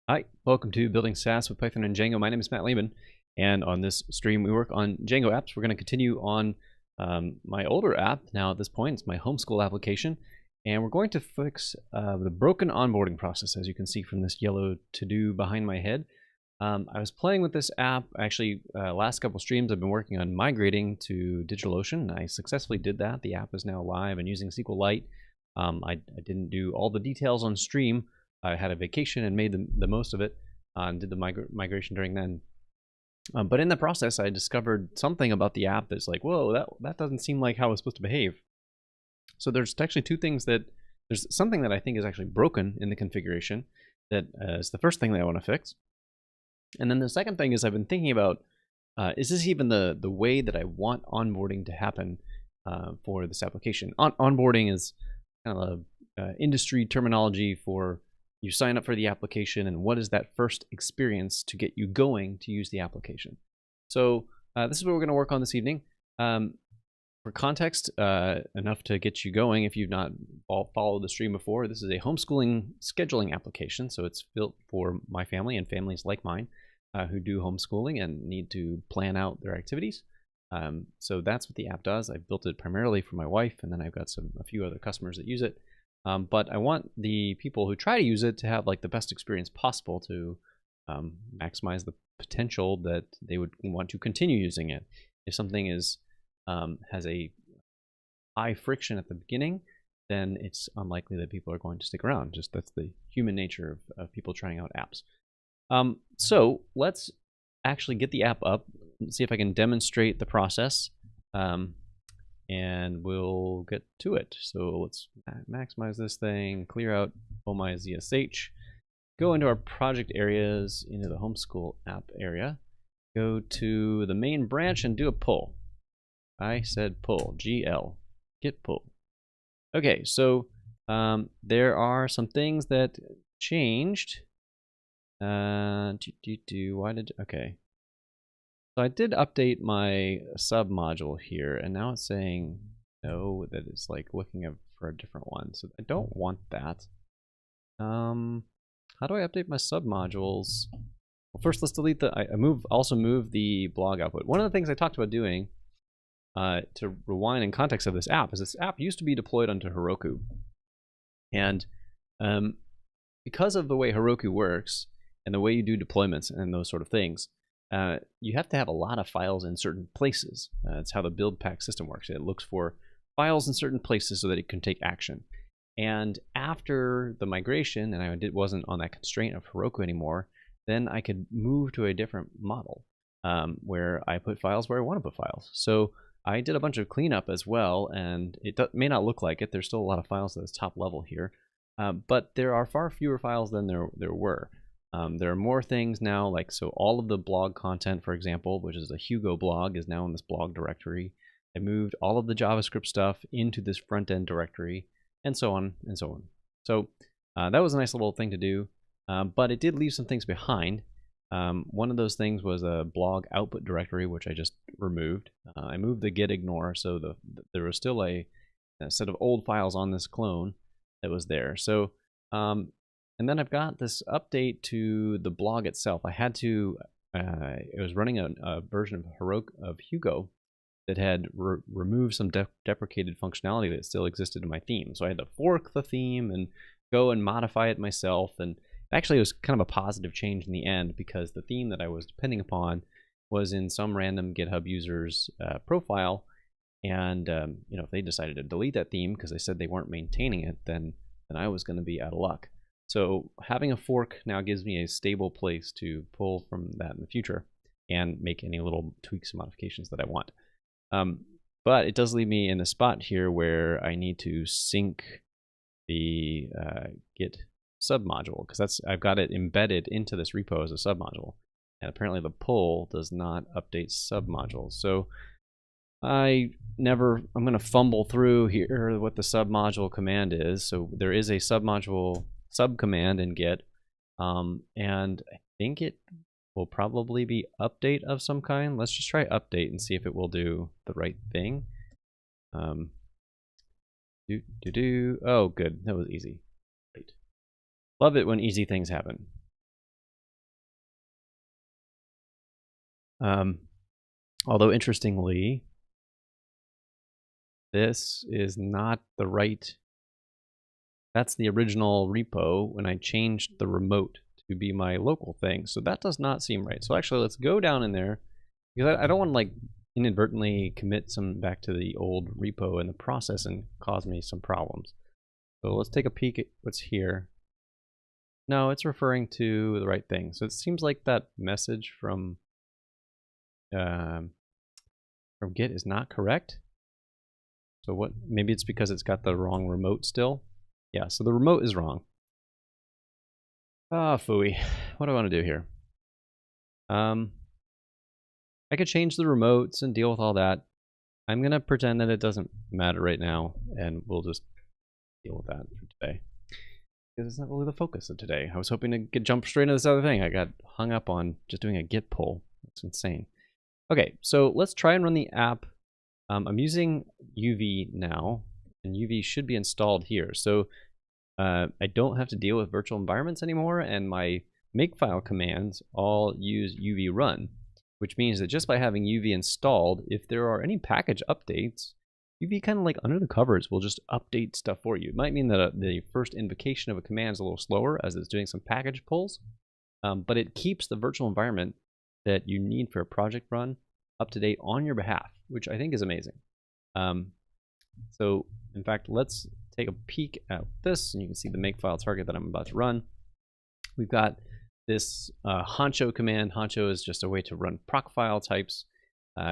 Hi, welcome to Building SaaS with Python and Django. My name is Matt Lehman, and on this stream we work on Django apps. We're going to continue on my older app. Now at this point, it's my homeschool application, and we're going to fix the broken onboarding process, as you can see from this yellow to-do behind my head. I was playing with this app. Actually, last couple streams I've been working on migrating to DigitalOcean. I successfully did that. The app is now live and using SQLite. I didn't do all the details on stream. I had a vacation and made the most of it and did the migration during then. But in the process, I discovered something about the app that's like, whoa, that doesn't seem like how it's supposed to behave. So there's actually two things there's something that I think is actually broken in the configuration that is the first thing that I want to fix. And then the second thing is I've been thinking about, is this even the way that I want onboarding to happen for this application? Onboarding is kind of industry terminology for you sign up for the application and what is that first experience to get you going to use the application. So this is what we're going to work on this evening. For context, enough to get you going if you've not followed the stream before, this is a homeschooling scheduling application. So it's built for my family and families like mine who do homeschooling and need to plan out their activities. So that's what the app does. I've built it primarily for my wife, and then I've got a few other customers that use it. But I want the people who try to use it to have like the best experience possible to maximize the potential that they would want to continue using it. If something is has a high friction at the beginning, then it's unlikely that people are going to stick around. Just that's the human nature of people trying out apps. So let's actually get the app up and see if I can demonstrate the process. And we'll get to it. So let's maximize this thing, clear out my ZSH, go into our project areas, into the homeschool app area, go to the main branch and do a pull. I said pull, GL, git pull. Okay, so there are some things that changed. Okay. So I did update my sub module here, and now it's saying no, that it's like looking for a different one. So I don't want that. How do I update my sub modules? Well, first let's delete also move the blog output. One of the things I talked about doing to rewind in context of this app is this app used to be deployed onto Heroku. And because of the way Heroku works and the way you do deployments and those sort of things, you have to have a lot of files in certain places. That's how the build pack system works. It looks for files in certain places so that it can take action. And after the migration, and I wasn't on that constraint of Heroku anymore, then I could move to a different model where I put files where I want to put files. So I did a bunch of cleanup as well, and it may not look like it. There's still a lot of files at this top level here, but there are far fewer files than there were. There are more things now, like so all of the blog content, for example, which is a Hugo blog, is now in this blog directory. I moved all of the JavaScript stuff into this front-end directory, and so on and so on. So that was a nice little thing to do, but it did leave some things behind. One of those things was a blog output directory, which I just removed. I moved the git ignore, so there was still a set of old files on this clone that was there. So and then I've got this update to the blog itself. I had to, it was running a version of Hugo that had removed some deprecated functionality that still existed in my theme. So I had to fork the theme and go and modify it myself. And actually it was kind of a positive change in the end because the theme that I was depending upon was in some random GitHub user's profile. And if they decided to delete that theme because they said they weren't maintaining it, then I was going to be out of luck. So having a fork now gives me a stable place to pull from that in the future and make any little tweaks and modifications that I want. But it does leave me in a spot here where I need to sync the git submodule because I've got it embedded into this repo as a submodule, and apparently the pull does not update submodules. So I'm going to fumble through here what the submodule command is. So there is a submodule subcommand in git, and I think it will probably be update of some kind. Let's just try update and see if it will do the right thing. Oh, good. That was easy. Great. Love it when easy things happen. Although interestingly, this is not the right, that's the original repo when I changed the remote to be my local thing. So that does not seem right. So actually, let's go down in there, because I don't want to like inadvertently commit some back to the old repo in the process and cause me some problems. So let's take a peek at what's here. No, it's referring to the right thing. So it seems like that message from Git is not correct. So what? Maybe it's because it's got the wrong remote still. Yeah, so the remote is wrong. Ah, phooey. What do I want to do here? I could change the remotes and deal with all that. I'm gonna pretend that it doesn't matter right now, and we'll just deal with that for today. Because it's not really the focus of today. I was hoping to jump straight into this other thing. I got hung up on just doing a git pull. That's insane. Okay, so let's try and run the app. I'm using UV now, and UV should be installed here. So I don't have to deal with virtual environments anymore, and my makefile commands all use UV run, which means that just by having UV installed, if there are any package updates, UV kind of like under the covers will just update stuff for you. It might mean that the first invocation of a command is a little slower as it's doing some package pulls, but it keeps the virtual environment that you need for a project run up to date on your behalf, which I think is amazing. So in fact, let's take a peek at this, and you can see the makefile target that I'm about to run. We've got this honcho command. Honcho is just a way to run procfile types,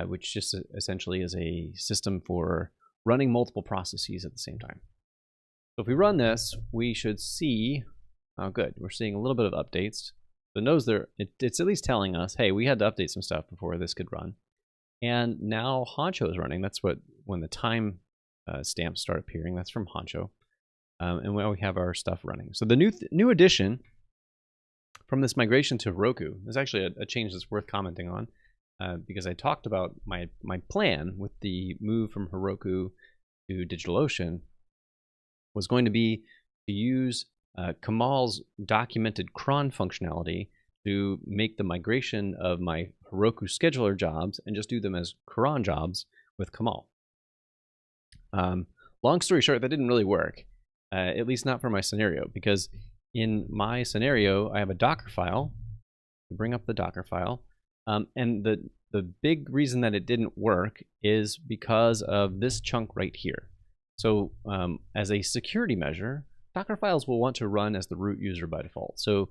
which just essentially is a system for running multiple processes at the same time. So if we run this, we should see, oh good, we're seeing a little bit of updates. So it knows it's at least telling us, hey, we had to update some stuff before this could run. And now honcho is running. That's when the time stamps start appearing. That's from honcho. And now we have our stuff running. So the new addition from this migration to Heroku is actually a change that's worth commenting on, because I talked about my plan with the move from Heroku to DigitalOcean was going to be to use Kamal's documented cron functionality to make the migration of my Heroku scheduler jobs and just do them as cron jobs with Kamal. Long story short, that didn't really work, at least not for my scenario, because in my scenario, I have a Docker file. Bring up the Docker file. And the big reason that it didn't work is because of this chunk right here. So as a security measure, Docker files will want to run as the root user by default. So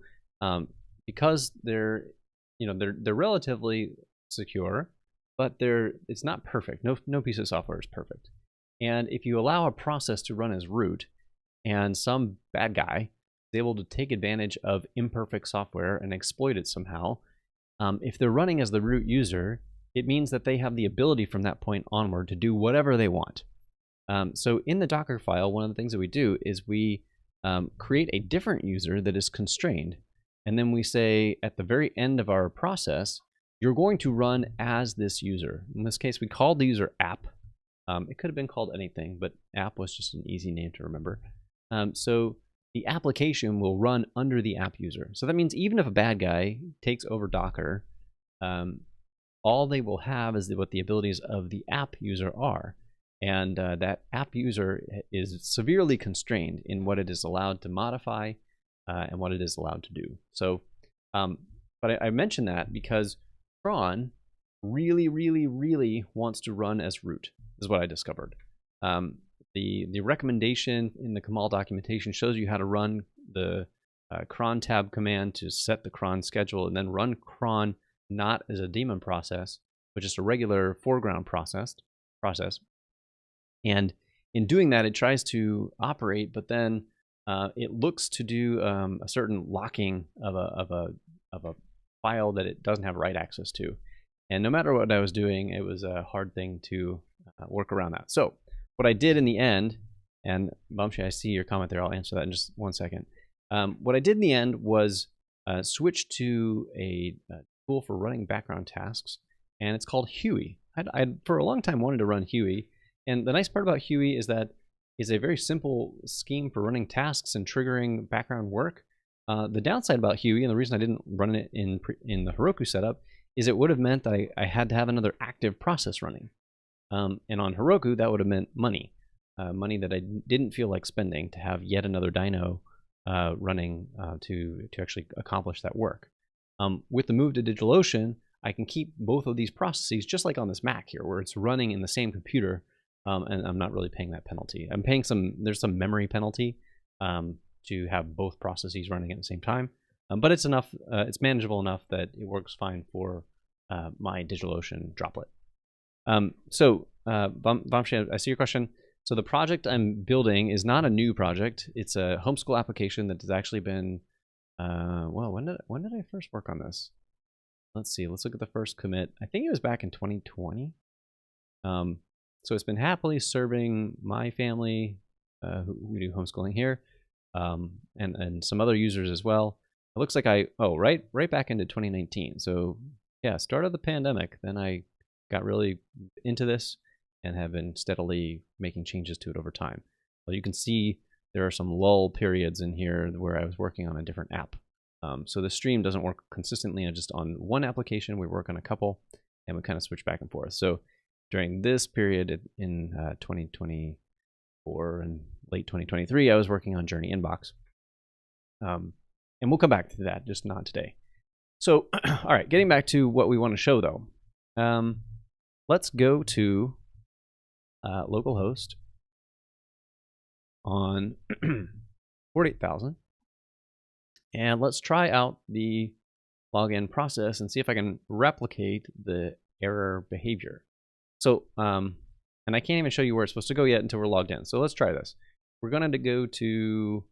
because they're relatively secure, but it's not perfect. No piece of software is perfect. And if you allow a process to run as root, and some bad guy is able to take advantage of imperfect software and exploit it somehow, if they're running as the root user, it means that they have the ability from that point onward to do whatever they want. So in the Docker file, one of the things that we do is we create a different user that is constrained. And then we say at the very end of our process, you're going to run as this user. In this case, we called the user app. It could have been called anything, but app was just an easy name to remember. So the application will run under the app user. So that means even if a bad guy takes over Docker, all they will have is what the abilities of the app user are. And that app user is severely constrained in what it is allowed to modify and what it is allowed to do. So, but I mention that because cron really, really, really wants to run as root, is what I discovered. The recommendation in the Kamal documentation shows you how to run the cron tab command to set the cron schedule, and then run cron not as a daemon process, but just a regular foreground process. And in doing that, it tries to operate, but then it looks to do a certain locking of a file that it doesn't have write access to. And no matter what I was doing, it was a hard thing to work around that. So what I did in the end, and Bumshy, I see your comment there. I'll answer that in just one second. What I did in the end was switch to a tool for running background tasks, and it's called Huey. I for a long time wanted to run Huey, and the nice part about Huey is that it's a very simple scheme for running tasks and triggering background work. The downside about Huey, and the reason I didn't run it in the Heroku setup, is it would have meant that I had to have another active process running. And on Heroku, that would have meant money. Money that I didn't feel like spending to have yet another dyno running to actually accomplish that work. With the move to DigitalOcean, I can keep both of these processes just like on this Mac here, where it's running in the same computer, and I'm not really paying that penalty. I'm paying there's some memory penalty to have both processes running at the same time, but it's enough. It's manageable enough that it works fine for my DigitalOcean droplet. So Vamshi, I see your question. So the project I'm building is not a new project. It's a homeschool application that has actually been, well, when did I first work on this? Let's see, let's look at the first commit. I think it was back in 2020. So it's been happily serving my family, who do homeschooling here, and some other users as well. It looks like right back into 2019. So yeah, start of the pandemic, then I got really into this and have been steadily making changes to it over time. Well, you can see there are some lull periods in here where I was working on a different app. So the stream doesn't work consistently just on one application. We work on a couple, and we kind of switch back and forth. So during this period in 2024 and late 2023, I was working on Journey Inbox. And we'll come back to that, just not today. So, all right, getting back to what we want to show though. Let's go to localhost on 48,000. And let's try out the login process and see if I can replicate the error behavior. So, and I can't even show you where it's supposed to go yet until we're logged in. So let's try this. We're going to go to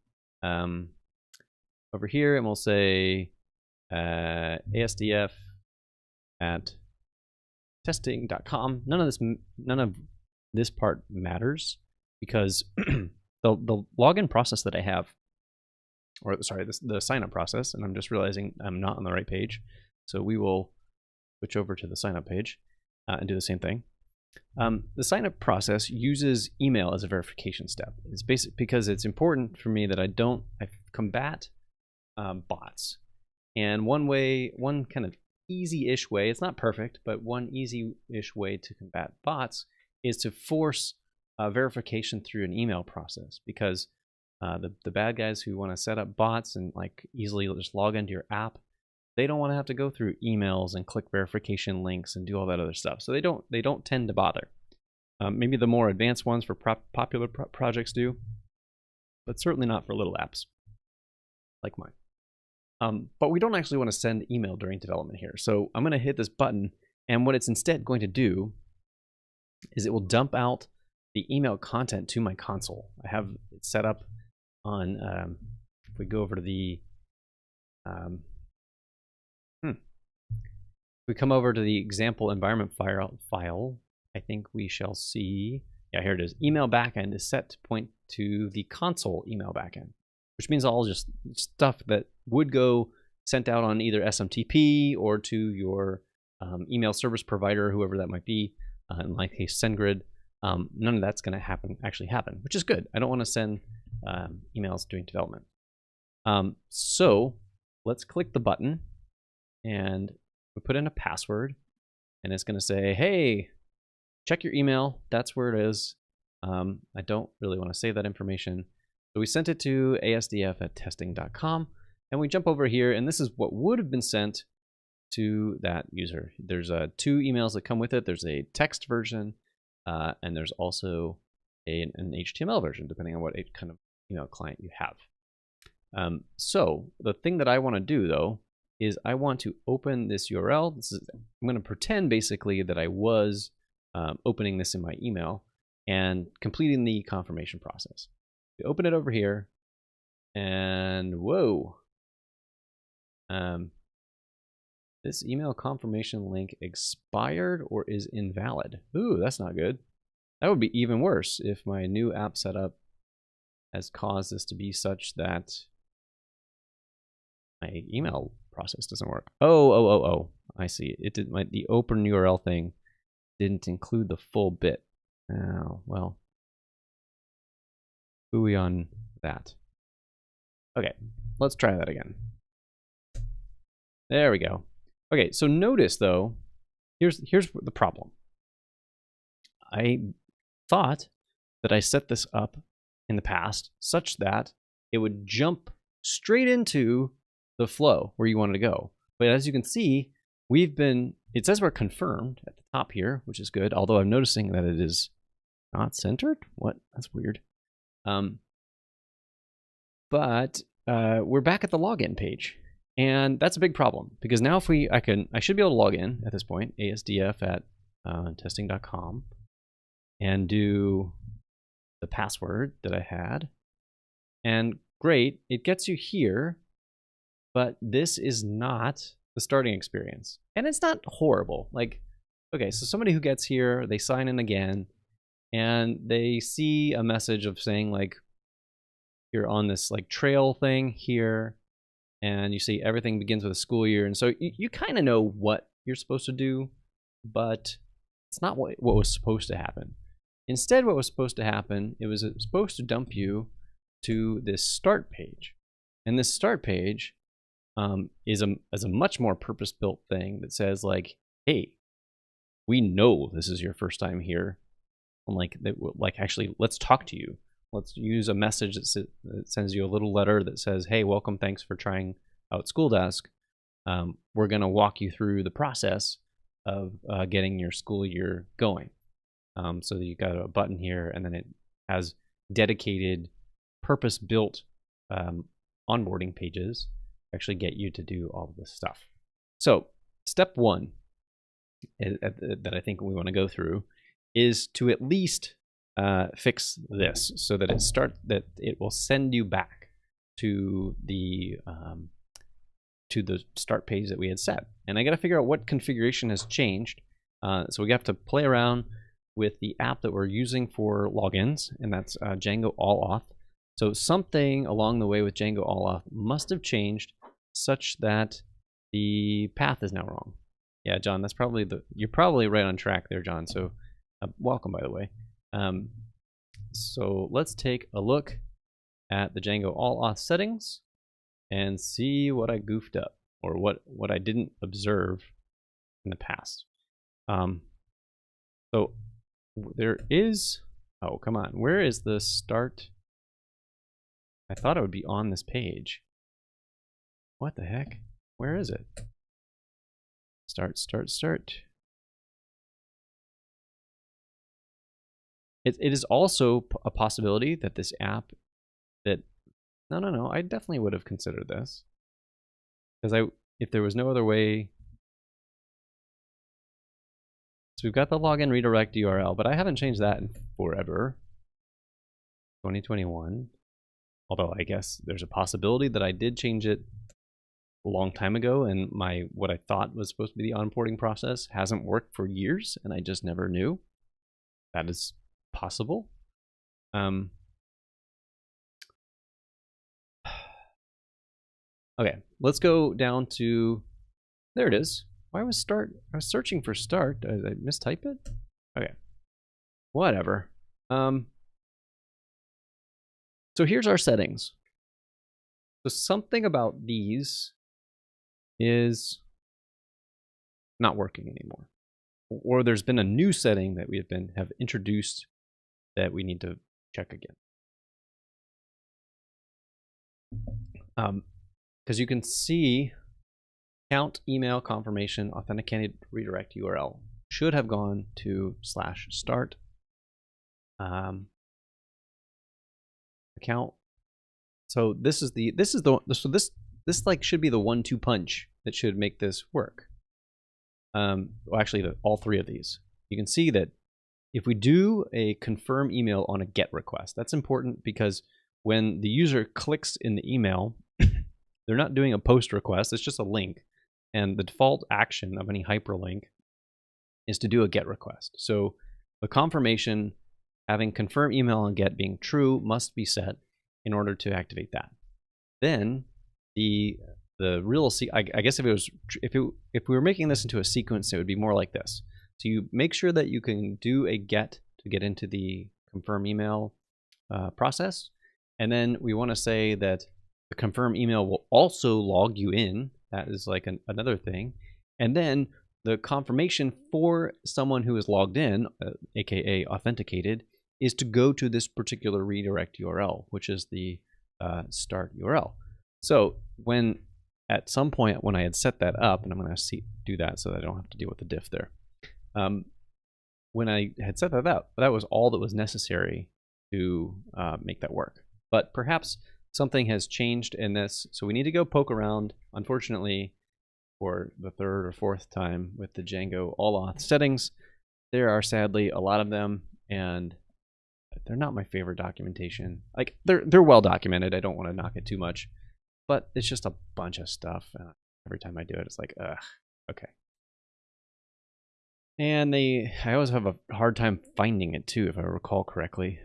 over here, and we'll say ASDF at testing.com. None of this part matters because the login process that I have, or sorry, the sign up process, and I'm just realizing I'm not on the right page. So we will switch over to the sign up page and do the same thing. The sign up process uses email as a verification step. It's basic because it's important for me that I combat bots. And one kind of easy-ish way, it's not perfect, but one easy-ish way to combat bots is to force verification through an email process, because the bad guys who want to set up bots and like easily just log into your app, they don't want to have to go through emails and click verification links and do all that other stuff. So they don't tend to bother. Maybe the more advanced ones for popular projects do, but certainly not for little apps like mine. But we don't actually want to send email during development here. So I'm going to hit this button, and what it's instead going to do is it will dump out the email content to my console. I have it set up on, if we go over to the, if we come over to the example environment file, I think we shall see, yeah, here it is. Email backend is set to point to the console email backend, which means all just stuff that would go sent out on either SMTP or to your email service provider, whoever that might be. In my case, SendGrid. None of that's going to actually happen, which is good. I don't want to send emails during development. So let's click the button, and we put in a password, and it's going to say, hey, check your email. That's where it is. I don't really want to save that information. So we sent it to ASDF at testing.com, and we jump over here, and this is what would have been sent to that user. There's 2 emails that come with it. There's a text version, and there's also an HTML version, depending on what kind of email client you have. So the thing that I want to do, though, is I want to open this URL. I'm going to pretend basically that I was opening this in my email and completing the confirmation process. You open it over here, and whoa, this email confirmation link expired or is invalid. Ooh, that's not good. That would be even worse if my new app setup has caused this to be such that my email process doesn't work. Oh, I see. It did the open URL thing didn't include the full bit. Oh, well. Ooey on that. Okay, let's try that again. There we go. Okay, so notice though, here's the problem. I thought that I set this up in the past such that it would jump straight into the flow where you wanted to go. But as you can see, it says we're confirmed at the top here, which is good, although I'm noticing that it is not centered. What? That's weird. But we're back at the login page. And that's a big problem because now if I should be able to log in at this point, asdf at testing.com, and do the password that I had. And great, it gets you here, but this is not the starting experience. And it's not horrible. Like, okay, so somebody who gets here, they sign in again, and they see a message of saying like, you're on this like trail thing here, and you see everything begins with a school year. And so you kind of know what you're supposed to do, but it's not what was supposed to happen. Instead, what was supposed to happen, it was supposed to dump you to this start page. And this start page is a much more purpose-built thing that says like, hey, we know this is your first time here. And like actually, let's talk to you. Let's use a message that sends you a little letter that says, hey, welcome, thanks for trying out School Desk. We're going to walk you through the process of getting your school year going. So that you got a button here, and then it has dedicated, purpose-built onboarding pages to actually get you to do all of this stuff. So step one that I think we want to go through is to at least fix this so that it will send you back to the start page that we had set. And I got to figure out what configuration has changed. So we have to play around with the app that we're using for logins, and that's django-allauth. So something along the way with django-allauth must have changed such that the path is now wrong. Yeah, John, that's probably you're probably right on track there, John. So welcome, by the way. So let's take a look at the django-allauth settings and see what I goofed up, or what I didn't observe in the past. So there is, oh, come on, where is the start? I thought it would be on this page. What the heck? Where is it? Start. It is also a possibility that this app no, I definitely would have considered this. Because if there was no other way. So we've got the login redirect URL, but I haven't changed that in forever. 2021. Although I guess there's a possibility that I did change it a long time ago, and what I thought was supposed to be the onboarding process hasn't worked for years, and I just never knew. That is possible. Okay, let's go down to, there it is. Why was start? I was searching for start. Did I mistype it? Okay, whatever. So here's our settings. So something about these is not working anymore, or there's been a new setting that we have introduced that we need to check again. Because you can see count email confirmation authenticated redirect URL should have gone to /start account. So this like should be the 1-2 punch that should make this work. Well, actually, all three of these. You can see that if we do a confirm email on a GET request, that's important because when the user clicks in the email, they're not doing a post request, it's just a link. And the default action of any hyperlink is to do a GET request. So the confirmation having confirm email on GET being true must be set in order to activate that. Then the real I guess if we were making this into a sequence, it would be more like this. So you make sure that you can do a GET to get into the confirm email process, and then we want to say that the confirm email will also log you in. That is like another thing, And then the confirmation for someone who is logged in, aka authenticated, is to go to this particular redirect URL, which is the start URL. So when at some point when I had set that up, and I'm going to do that so that I don't have to deal with the diff there. When I had set that up, that was all that was necessary to make that work. But perhaps something has changed in this, so we need to go poke around. Unfortunately, for the third or fourth time with the django-allauth settings, there are sadly a lot of them, and they're not my favorite documentation. Like they're well documented. I don't want to knock it too much, but it's just a bunch of stuff. Every time I do it, it's like, ugh, okay. And I always have a hard time finding it too, if I recall correctly.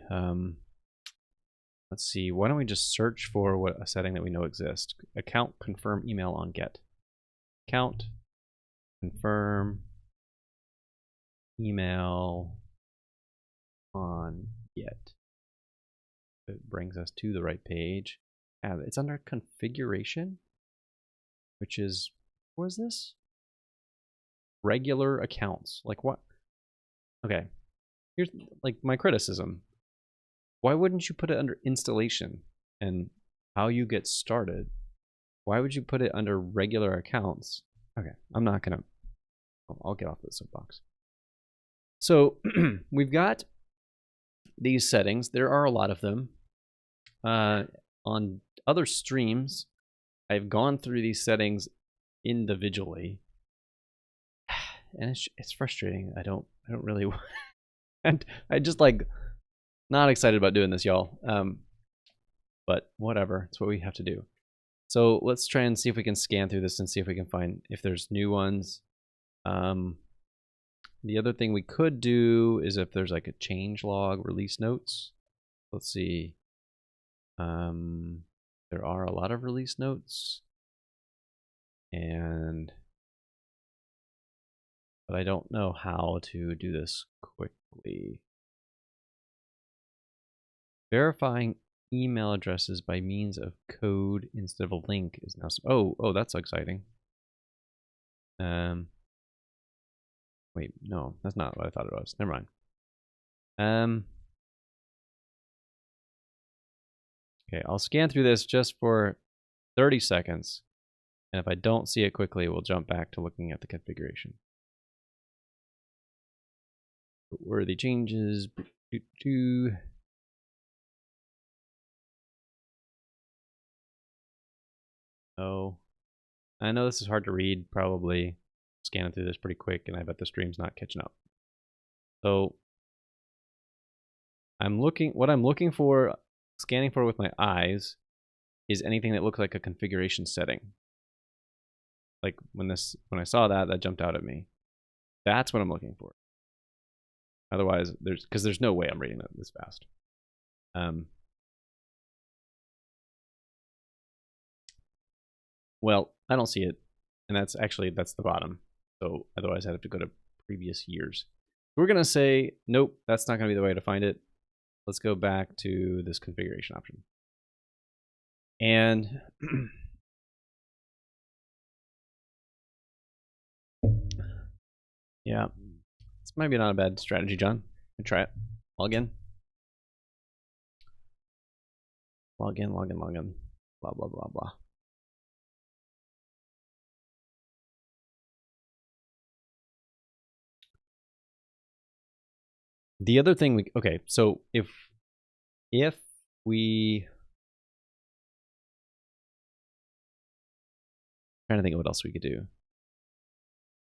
Let's see, why don't we just search for a setting that we know exists? Account confirm email on get. Account confirm email on get. It brings us to the right page. It's under configuration, which is, what is this? Regular accounts. Like what? Okay, here's like my criticism. Why wouldn't you put it under installation and how you get started? Why would you put it under regular accounts? Okay, I'm not gonna, I'll get off the soapbox. So we've got these settings. There are a lot of them. On other streams, I've gone through these settings individually, and it's frustrating. I don't really, and I just like not excited about doing this, y'all. But whatever, it's what we have to do. So let's try and see if we can scan through this and see if we can find if there's new ones. The other thing we could do is if there's like a change log, release notes. Let's see. There are a lot of release notes, but I don't know how to do this quickly. Verifying email addresses by means of code instead of a link is now. Oh, that's exciting. Wait, no, that's not what I thought it was. Never mind. Okay, I'll scan through this just for 30 seconds. And if I don't see it quickly, we'll jump back to looking at the configuration. Worthy changes. Oh, I know this is hard to read, probably. Scanning through this pretty quick, and I bet the stream's not catching up. So what I'm looking for, scanning for with my eyes, is anything that looks like a configuration setting. Like when I saw that jumped out at me. That's what I'm looking for. Otherwise, because there's no way I'm reading that this fast. Well, I don't see it, and that's the bottom. So otherwise I'd have to go to previous years. We're gonna say, nope, that's not gonna be the way to find it. Let's go back to this configuration option. And yeah, this might be not a bad strategy, John. Try it. Log in. Log in. Blah, blah, blah, blah. The other thing okay, so if we, trying to think of what else we could do,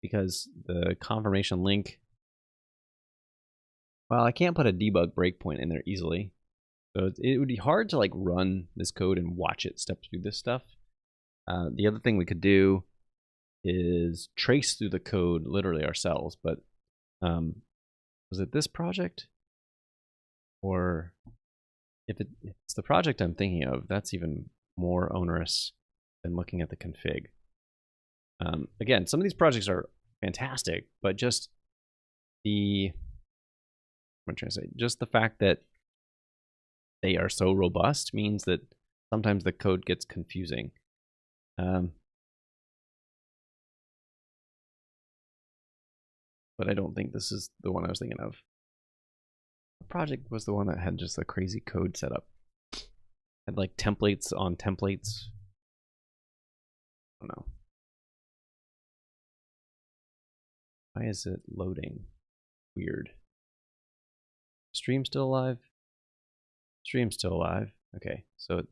because the confirmation link, well, I can't put a debug breakpoint in there easily, so it would be hard to like run this code and watch it step through this stuff. The other thing we could do is trace through the code literally ourselves, but was it this project? Or if it's the project I'm thinking of, that's even more onerous than looking at the config. Again, some of these projects are fantastic, but just the fact that they are so robust means that sometimes the code gets confusing. but I don't think this is the one I was thinking of. The project was the one that had just a crazy code setup. Had like templates on templates. I don't know. Why is it loading? Weird. Stream still alive? Stream still alive. Okay, so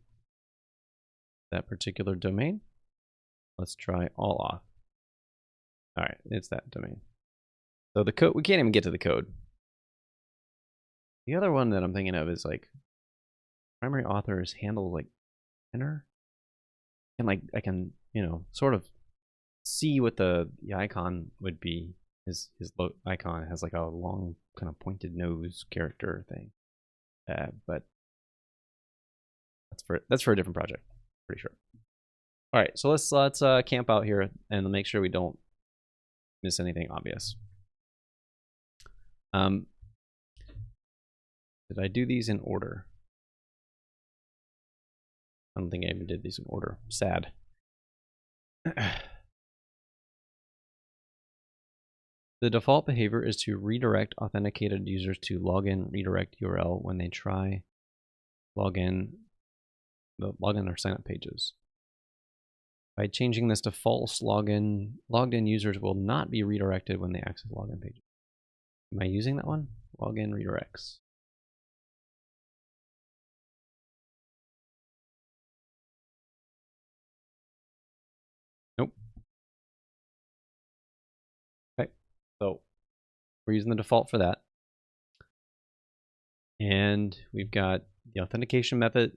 that particular domain. Let's try all auth. All right, it's that domain. So the code, we can't even get to the code. The other one that I'm thinking of is like primary authors handle like enter. And like I can, you know, sort of see what the icon would be. His icon has like a long kind of pointed nose character thing. But that's for a different project, pretty sure. All right, so let's camp out here and make sure we don't miss anything obvious. Did I do these in order? I don't think I even did these in order. Sad. The default behavior is to redirect authenticated users to login redirect URL when they try login or sign up pages. By changing this to false, logged in users will not be redirected when they access login pages. Am I using that one? Login redirects. Nope. Okay, so we're using the default for that. And we've got the authentication method.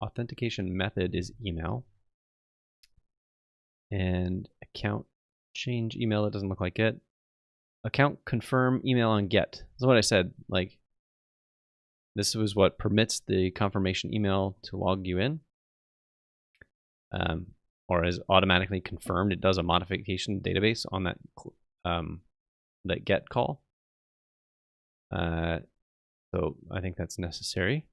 Authentication method is email. And account change email, it doesn't look like it. Account confirm email on get. That's what I said. Like, this was what permits the confirmation email to log you in. Or is automatically confirmed. It does a modification database on that that get call. So I think that's necessary.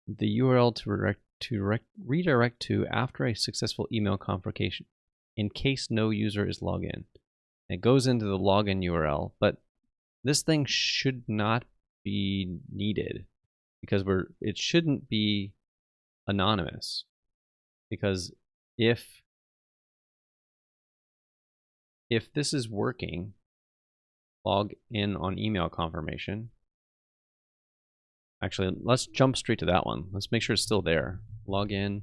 The URL to redirect to after a successful email confirmation in case no user is logged in. It goes into the login URL, but this thing should not be needed because it shouldn't be anonymous. Because if this is working, log in on email confirmation. Actually, let's jump straight to that one. Let's make sure it's still there. Log in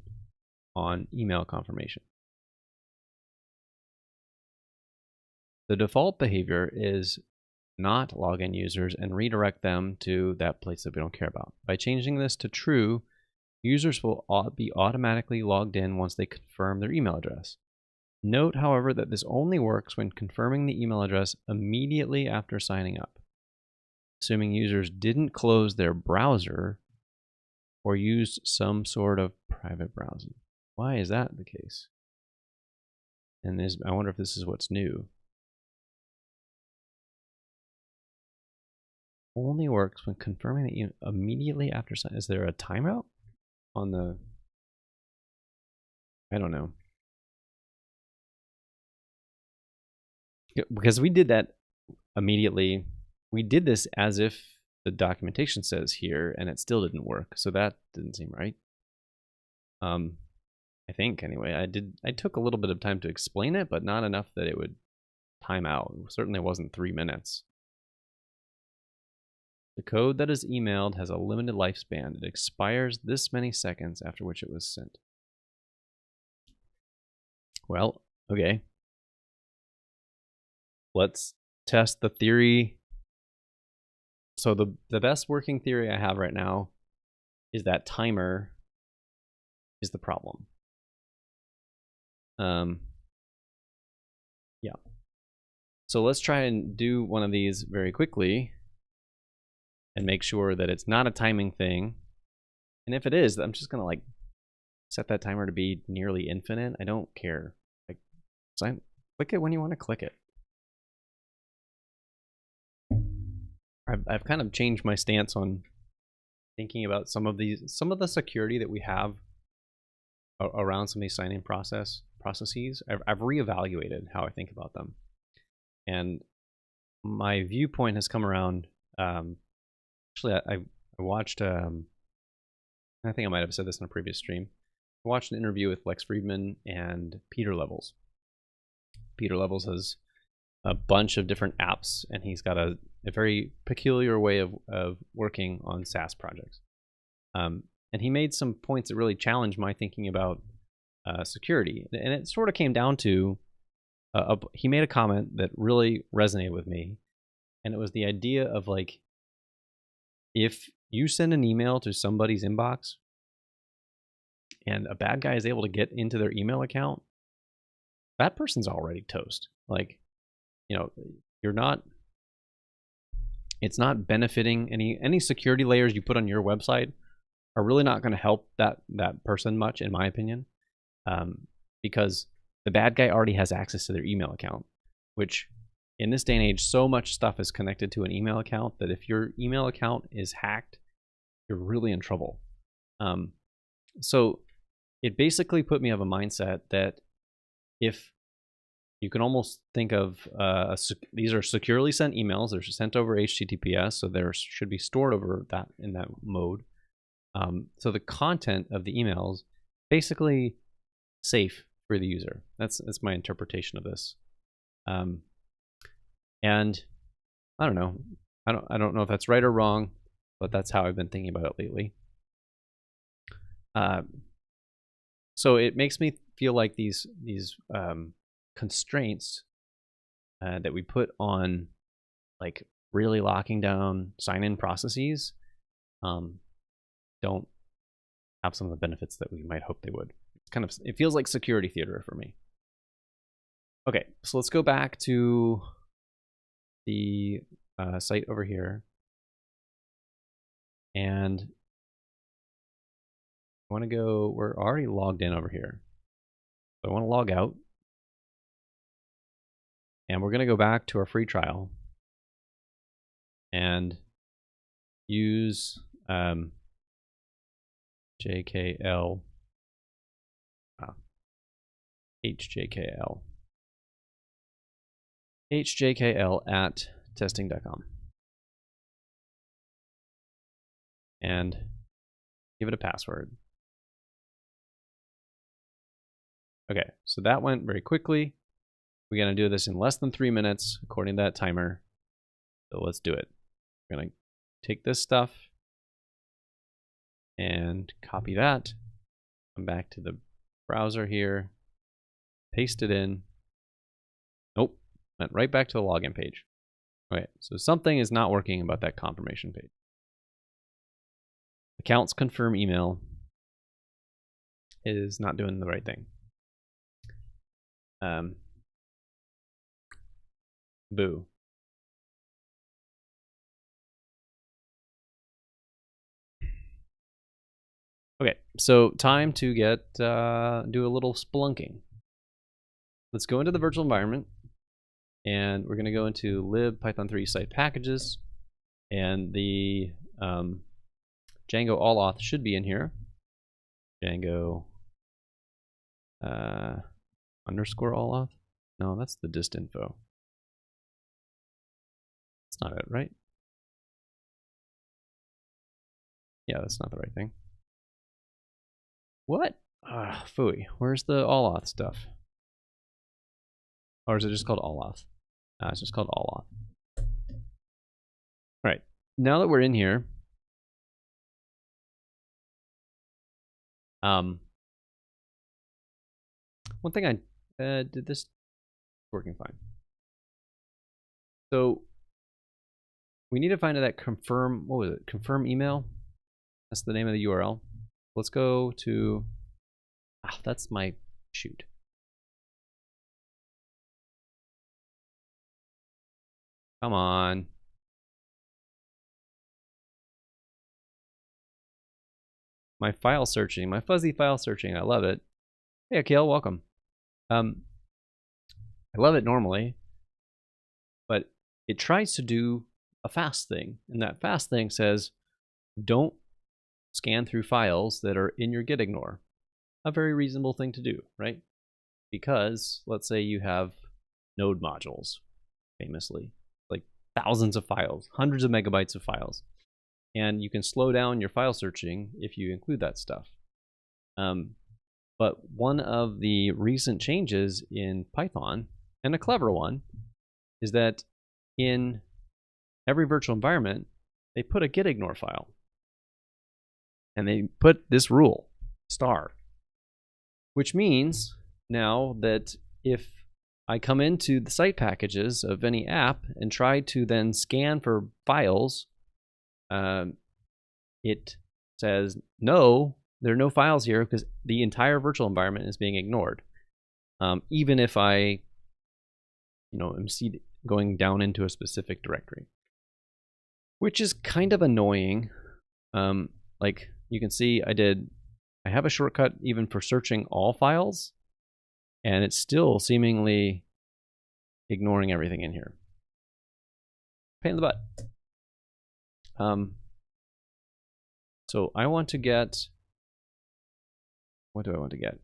on email confirmation. The default behavior is not log in users and redirect them to that place that we don't care about. By changing this to true, users will be automatically logged in once they confirm their email address. Note, however, that this only works when confirming the email address immediately after signing up, assuming users didn't close their browser or used some sort of private browsing. Why is that the case? And I wonder if this is what's new. Only works when confirming the email immediately after sign. Is there a timeout on the? I don't know. Because we did that immediately. We did this as if the documentation says here, and it still didn't work. So that didn't seem right. I think anyway. I took a little bit of time to explain it, but not enough that it would time out. It certainly wasn't 3 minutes. The code that is emailed has a limited lifespan. It expires this many seconds after which it was sent. Well, okay. Let's test the theory. So the best working theory I have right now is that timer is the problem. Yeah. So let's try and do one of these very quickly and make sure that it's not a timing thing. And if it is, I'm just gonna like set that timer to be nearly infinite. I don't care. Like, click it when you want to click it. I've kind of changed my stance on thinking about some of the security that we have around some of these sign-in processes. I've reevaluated how I think about them. And my viewpoint has come around. Actually, I watched. I think I might have said this in a previous stream. I watched an interview with Lex Friedman and Peter Levels. Peter Levels has a bunch of different apps, and he's got a very peculiar way of working on SaaS projects. And he made some points that really challenged my thinking about security. And it sort of came down to, he made a comment that really resonated with me. And it was the idea of like, if you send an email to somebody's inbox and a bad guy is able to get into their email account, that person's already toast. Like, you know, it's not benefiting any security layers you put on your website are really not going to help that person much, in my opinion, because the bad guy already has access to their email account, which in this day and age, so much stuff is connected to an email account that if your email account is hacked, you're really in trouble. So it basically put me of a mindset that if you can almost think of these are securely sent emails, they're sent over HTTPS, so they should be stored over that in that mode. So the content of the emails basically safe for the user. That's my interpretation of this. And I don't know. I don't know if that's right or wrong, but that's how I've been thinking about it lately. So it makes me feel like these constraints that we put on, like really locking down sign-in processes, don't have some of the benefits that we might hope they would. It feels like security theater for me. Okay, so let's go back to the site over here, and I want to go. We're already logged in over here, so I want to log out, and we're going to go back to our free trial and use JKL, HJKL at testing.com, and give it a password. Okay, so that went very quickly. We're going to do this in less than 3 minutes according to that timer. So let's do it. We're going to take this stuff and copy that. Come back to the browser here, paste it in. Nope, went right back to the login page. Okay, so something is not working about that confirmation page. Accounts confirm email is not doing the right thing. Boo. Okay, so time to get do a little splunking. Let's go into the virtual environment, and we're going to go into lib python3 site packages, and the django-allauth should be in here. Django underscore allauth. No, that's the dist info. That's not it, right? Yeah, that's not the right thing. What? Phooey. Where's the allauth stuff? Or is it just called allauth? It's just called allauth. All right. Now that we're in here, one thing I did this working fine. So we need to find that confirm. What was it? Confirm email. That's the name of the URL. Let's go to. That's my shoot. Come on. My file searching, my fuzzy file searching. I love it. Hey, Akil, welcome. I love it normally, but it tries to do a fast thing, and that fast thing says, don't scan through files that are in your git ignore. A very reasonable thing to do, right? Because let's say you have node modules. famously. Like thousands of files, hundreds of megabytes of files. And you can slow down your file searching if you include that stuff. But one of the recent changes in Python, and a clever one, is that in every virtual environment, they put a gitignore file. And they put this rule, star, which means now that if I come into the site packages of any app and try to then scan for files, it says, no, there are no files here because the entire virtual environment is being ignored. Even if I, am going down into a specific directory, which is kind of annoying. Like you can see, I have a shortcut even for searching all files, and it's still seemingly ignoring everything in here. Pain in the butt. So I want to get, what do I want to get?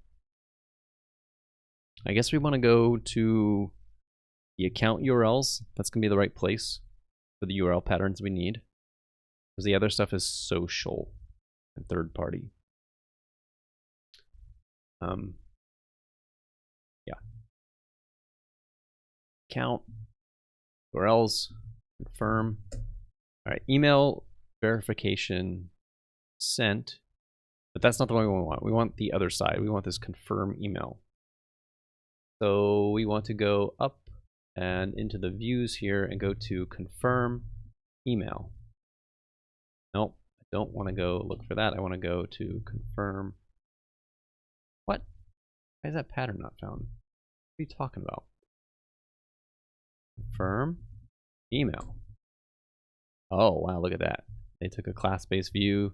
I guess we want to go to the account URLs. That's going to be the right place for the URL patterns we need, because the other stuff is social and third party. Yeah. Account URLs, confirm. All right, email verification sent, but that's not the one we want. We want the other side. We want this confirm email. So we want to go up and into the views here and go to confirm email. Nope, I don't want to go look for that. I want to go to confirm. What? Why is that pattern not found? What are you talking about? Confirm email. Oh, wow, look at that. They took a class-based view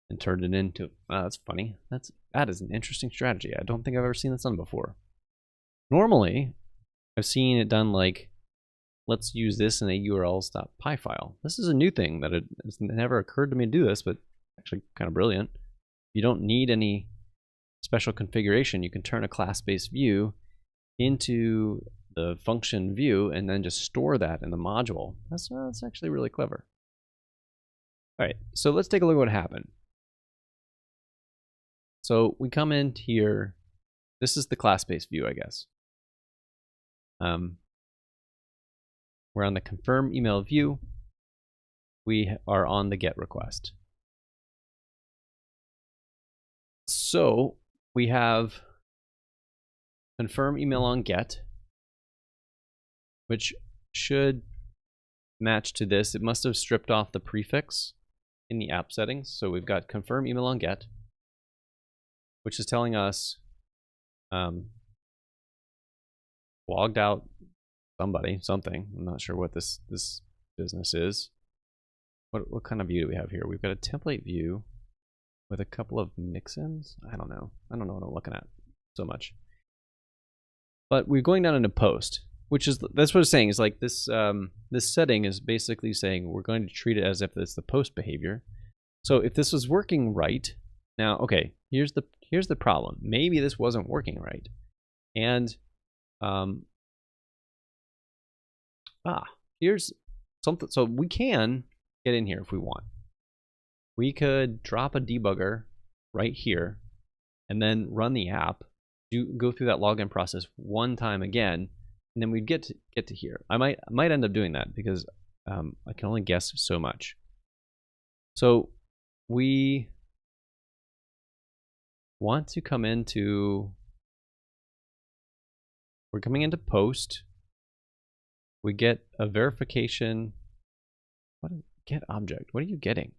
and turned it into, oh, that's funny. That is an interesting strategy. I don't think I've ever seen this done before. Normally, I've seen it done like, let's use this in a urls.py file. This is a new thing that it's never occurred to me to do this, but actually kind of brilliant. You don't need any special configuration. You can turn a class-based view into the function view and then just store that in the module. That's actually really clever. All right, so let's take a look at what happened. So we come in here. This is the class-based view, I guess. We're on the confirm email view. We are on the get request. So we have confirm email on get, which should match to this. It must have stripped off the prefix in the app settings. So we've got confirm email on get, which is telling us logged out something. I'm not sure what this business is. What kind of view do we have here? We've got a template view with a couple of mix-ins. I don't know what I'm looking at so much. But we're going down into post, which is, that's what it's saying, is like this this setting is basically saying we're going to treat it as if it's the post behavior. So if this was working right, now okay, here's the problem. Maybe this wasn't working right. And here's something. So we can get in here if we want. We could drop a debugger right here and then run the app, go through that login process one time again, and then we'd get to here. I might end up doing that because I can only guess so much. So we want to come into, we're coming into post. We get a verification. Get object. What are you getting?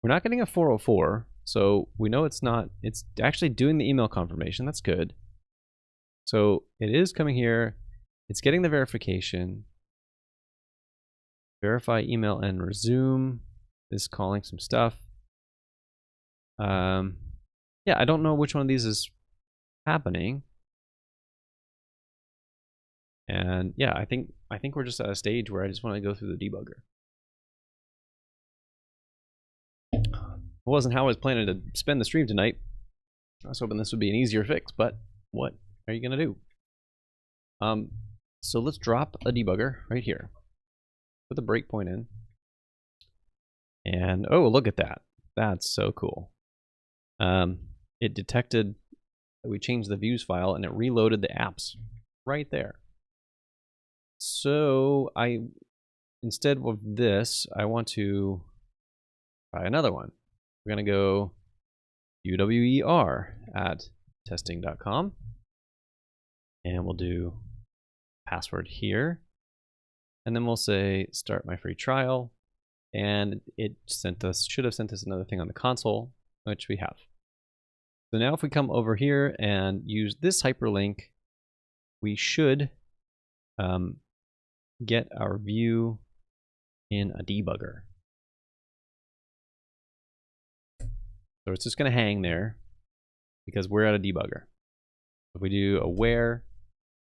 We're not getting a 404, so we know it's not. It's actually doing the email confirmation. That's good. So it is coming here. It's getting the verification. Verify email and resume is calling some stuff. Yeah, I don't know which one of these is happening. And yeah, I think we're just at a stage where I just want to go through the debugger. It wasn't how I was planning to spend the stream tonight. I was hoping this would be an easier fix, but what are you gonna do? So let's drop a debugger right here. Put the breakpoint in. And oh, look at that. That's so cool. It detected that we changed the views file and it reloaded the apps right there. So instead of this, I want to try another one. We're going to go uwer@testing.com. And we'll do password here. And then we'll say start my free trial. And it should have sent us another thing on the console, which we have. So now if we come over here and use this hyperlink, we should get our view in a debugger. So it's just going to hang there because we're at a debugger. If we do a where,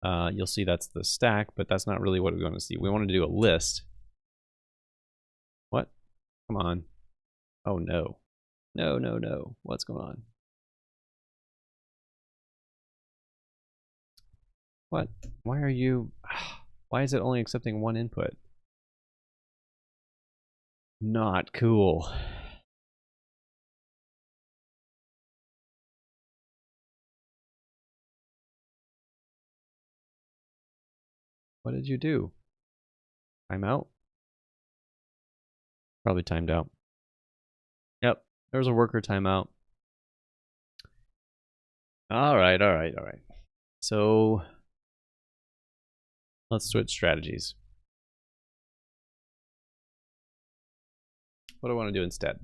you'll see that's the stack, but that's not really what we want to see. We want to do a list. What? Come on. Oh no. No, no, no. What's going on? What? Why are you... Why is it only accepting one input? Not cool. What did you do? Timeout? Probably timed out. Yep, there's a worker timeout. All right. So let's switch strategies. What do I want to do instead?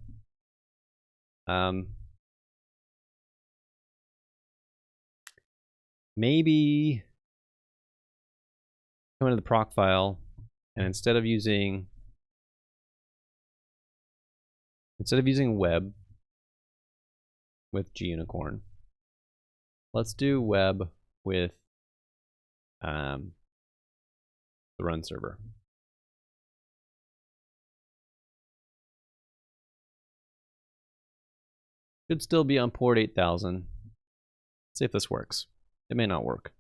Maybe come into the proc file and instead of using web with gunicorn, let's do web with the run server. Should still be on port 8000. Let's see if this works. It may not work.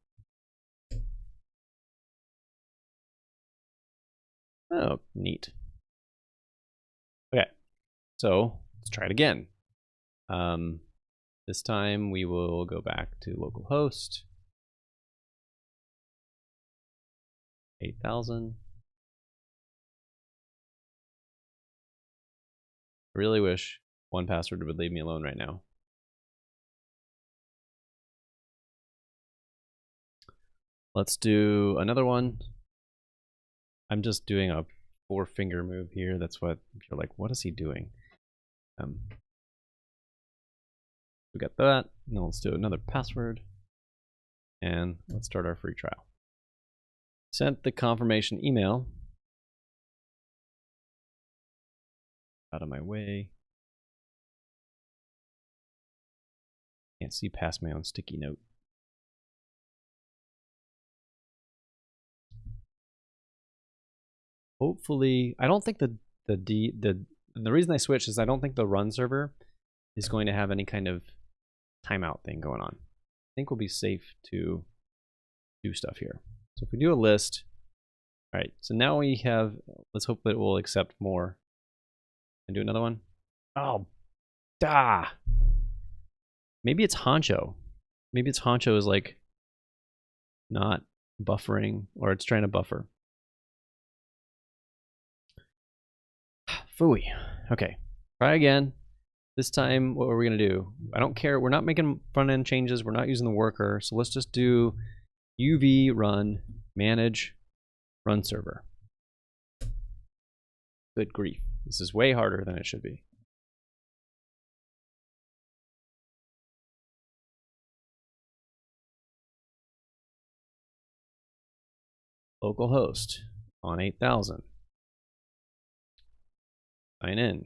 Oh, neat. Okay, so let's try it again. This time we will go back to localhost 8000. I really wish 1Password would leave me alone right now. Let's do another one. I'm just doing a 4-finger move here. That's what you're like, what is he doing? We got that. Now let's do another password. And let's start our free trial. Sent the confirmation email. Out of my way. Can't see past my own sticky note. Hopefully, I don't think the reason I switched is I don't think the run server is going to have any kind of timeout thing going on. I think we'll be safe to do stuff here. So if we do a list, all right, so now we have, let's hope that it will accept more. And do another one. Oh, da. Maybe it's Honcho. Maybe it's Honcho is like not buffering, or it's trying to buffer. Phooey. Okay, try again. This time, what are we gonna do? I don't care, we're not making front end changes, we're not using the worker, so let's just do uv run manage run server. Good grief, this is way harder than it should be. Localhost on 8000. Sign in.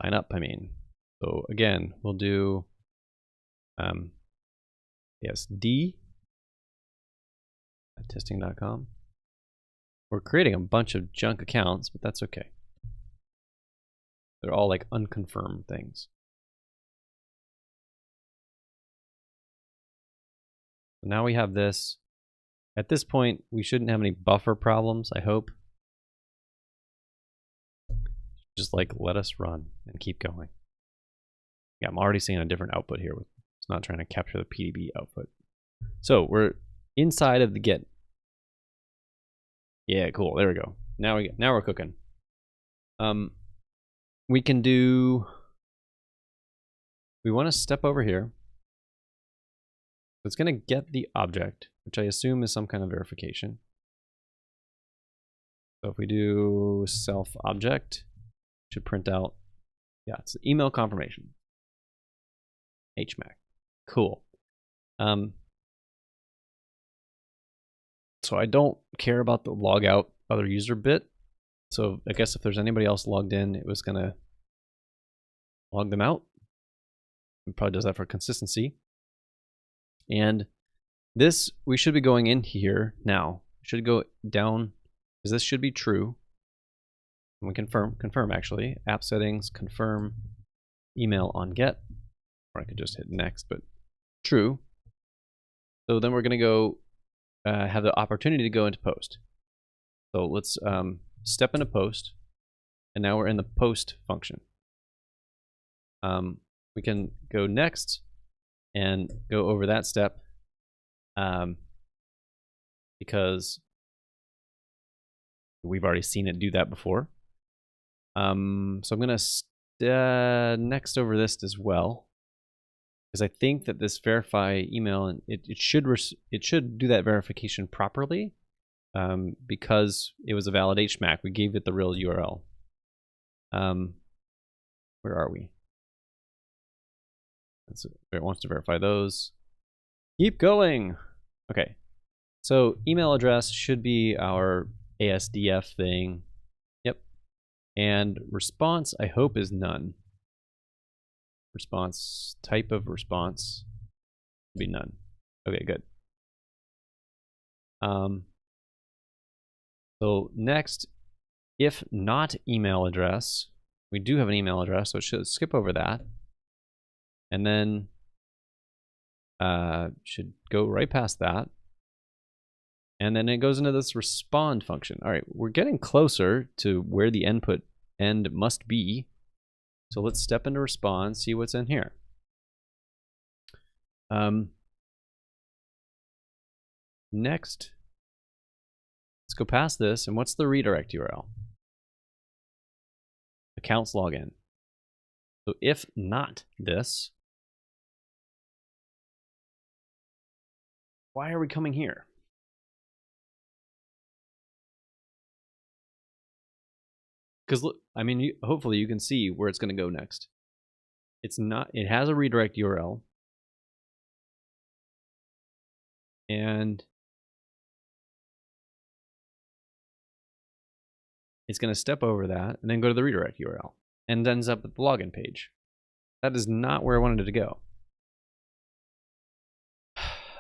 Sign up, I mean. So again, we'll do yes, D at testing.com. We're creating a bunch of junk accounts, but that's okay. They're all like unconfirmed things. So now we have this. At this point, we shouldn't have any buffer problems, I hope. Just like let us run and keep going. Yeah, I'm already seeing a different output here. It's not trying to capture the PDB output. So we're inside of the get. Yeah, cool. There we go. Now we're cooking. We can do. We want to step over here. It's going to get the object, which I assume is some kind of verification. So if we do self object, it should print out. Yeah, it's the email confirmation. HMAC. Cool. So I don't care about the log out other user bit. So I guess if there's anybody else logged in, it was gonna log them out. It probably does that for consistency. And this, we should be going in here now. Should go down, because this should be true. And we confirm actually. App settings, confirm, email on get. Or I could just hit next, but true. So then we're gonna go have the opportunity to go into post. So let's step into post, and now we're in the post function. We can go next and go over that step because we've already seen it do that before. So I'm gonna next over this as well, because I think that this verify email, and it should do that verification properly, because it was a valid HMAC. We gave it the real URL. Where are we? It wants to verify those. Keep going. Okay, so email address should be our ASDF thing. Yep. And response, I hope, is none. Response, type of response be none. Okay, good. So next, if not email address, we do have an email address, so it should skip over that. And then should go right past that. And then it goes into this respond function. All right, we're getting closer to where the input end must be. So let's step into respond, see what's in here. Next, let's go past this. And what's the redirect URL? Accounts login. So if not this, why are we coming here? Because look, I mean, hopefully you can see where it's going to go next. It's not. It has a redirect URL, and it's going to step over that and then go to the redirect URL, and ends up at the login page. That is not where I wanted it to go.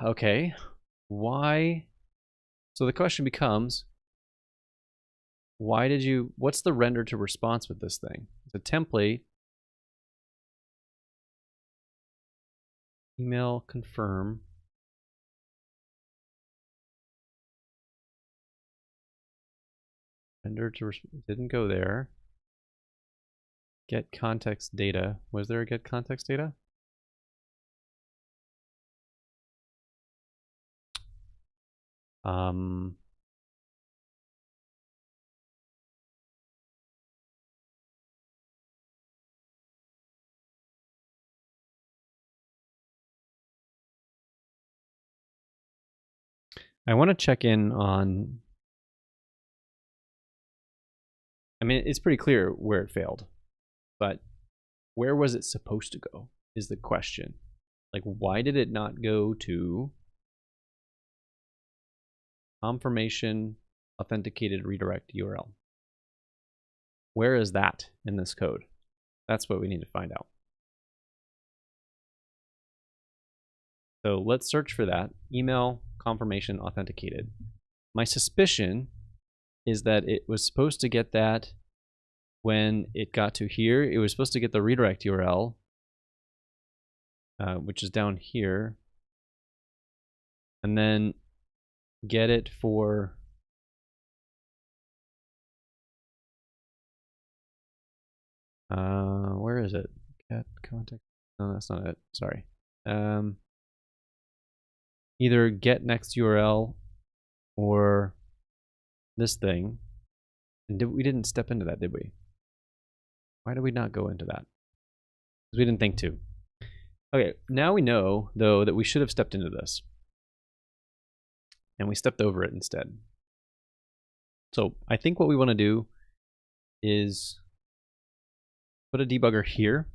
Okay, why? So the question becomes, why did you, what's the render to response with this thing? It's a template. Email confirm. Render to, didn't go there. Get context data. Was there a get context data? I want to check in on, I mean, it's pretty clear where it failed, but where was it supposed to go is the question. Like, why did it not go to confirmation authenticated redirect URL? Where is that in this code? That's what we need to find out. So let's search for that. Email confirmation authenticated. My suspicion is that it was supposed to get that when it got to here. It was supposed to get the redirect URL, which is down here. And then get it for where is it? Get context. No, that's not it. Sorry. Either get next URL or this thing. And we didn't step into that, did we? Why did we not go into that? Because we didn't think to. Okay, now we know, though, that we should have stepped into this. And we stepped over it instead. So I think what we want to do is put a debugger here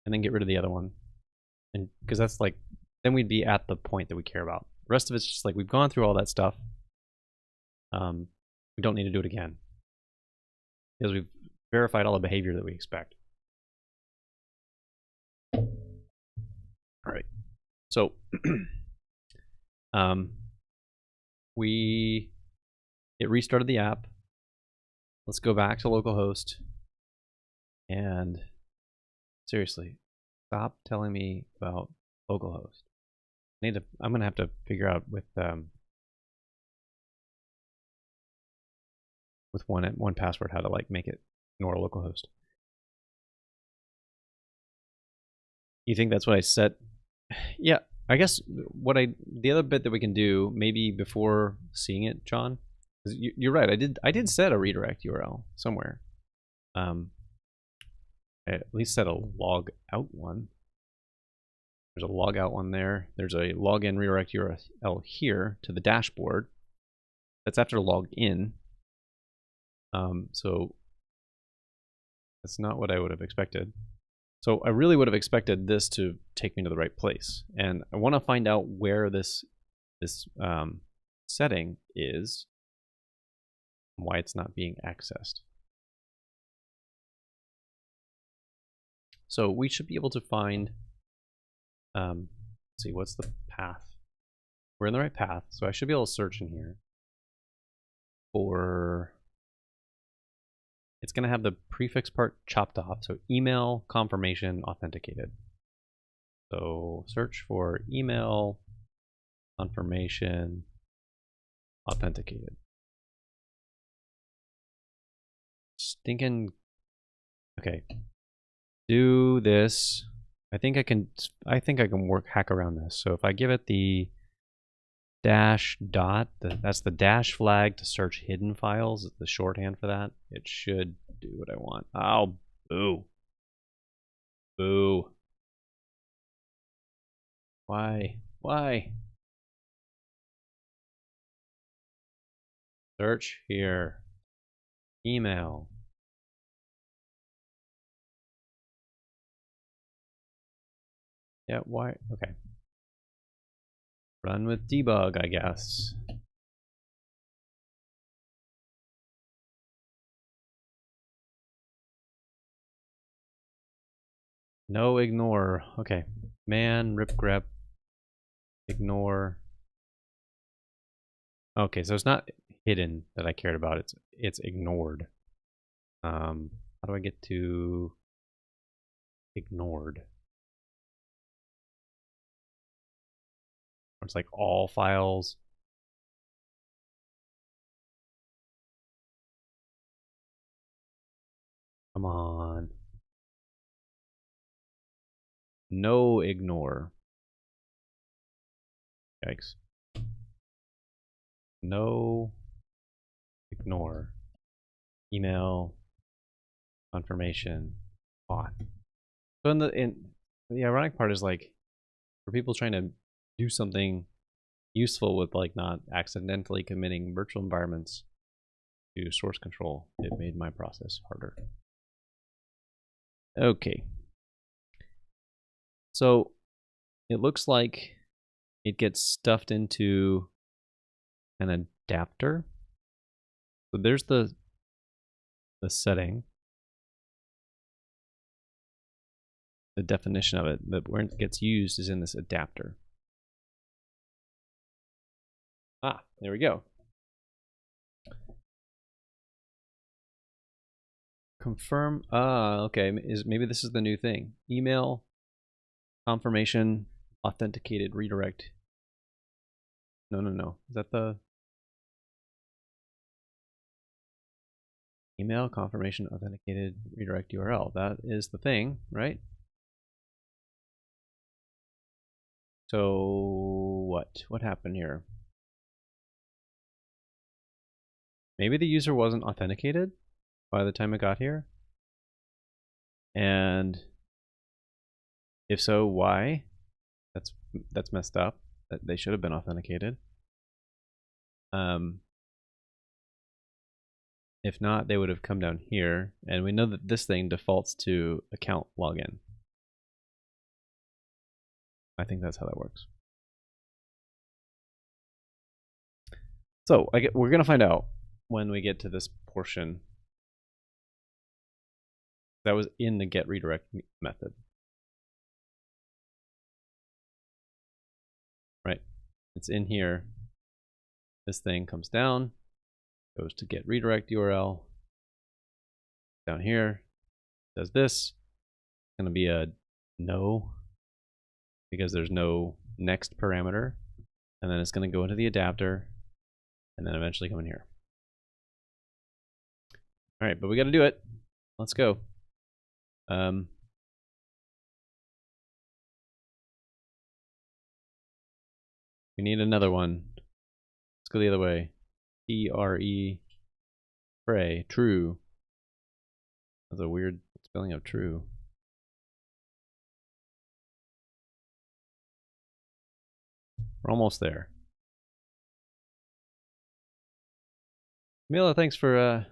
and then get rid of the other one. And because that's like, then we'd be at the point that we care about. The rest of it's just like, we've gone through all that stuff. We don't need to do it again because we've verified all the behavior that we expect. All right. So it restarted the app. Let's go back to localhost and seriously, stop telling me about localhost. I'm gonna have to figure out with one password how to like make it ignore localhost. You think that's what I set? Yeah, I guess the other bit that we can do maybe before seeing it, John, because you're right. I did set a redirect URL somewhere. I at least set a log out one. There's a log out one there. There's a login redirect URL here to the dashboard. That's after log in. So that's not what I would have expected. So I really would have expected this to take me to the right place. And I want to find out where this setting is, and why it's not being accessed. So we should be able to find, let's see, what's the path? We're in the right path, so I should be able to search in here for, it's going to have the prefix part chopped off, so email confirmation authenticated. So search for email confirmation authenticated. Stinking, okay. Do this. I think I can hack around this. So if I give it the dash dot, that's the dash flag to search hidden files. It's the shorthand for that. It should do what I want. Oh, boo. Boo. Why? Why? Search here. Email. Yeah, why? Okay. Run with debug, I guess. No ignore. Okay. Man, rip grep. Ignore. Okay, so it's not hidden that I cared about. It's ignored. How do I get to ignored? It's like all files. Come on. No ignore. Yikes. No ignore. Email confirmation auth. So the ironic part is like for people trying to do something useful with like not accidentally committing virtual environments to source control, it made my process harder. Okay. So it looks like it gets stuffed into an adapter. So there's the setting, the definition of it, but where it gets used is in this adapter. Ah, there we go. Confirm. Okay. Maybe this is the new thing. Email confirmation authenticated redirect No. Is that the email confirmation authenticated redirect URL? That is the thing, right? So what happened here? Maybe the user wasn't authenticated by the time it got here. And if so, why? That's messed up. That they should have been authenticated. If not, they would have come down here, and we know that this thing defaults to account login. I think that's how that works. So we're gonna find out when we get to this portion. That was in the get redirect method. Right, it's in here. This thing comes down, goes to get redirect URL. Down here, does this. It's gonna be a no, because there's no next parameter. And then it's gonna go into the adapter, and then eventually come in here. All right, but we gotta do it. Let's go. We need another one. Let's go the other way. T-R-E, pray, true. That's a weird spelling of true. We're almost there. Mila, thanks for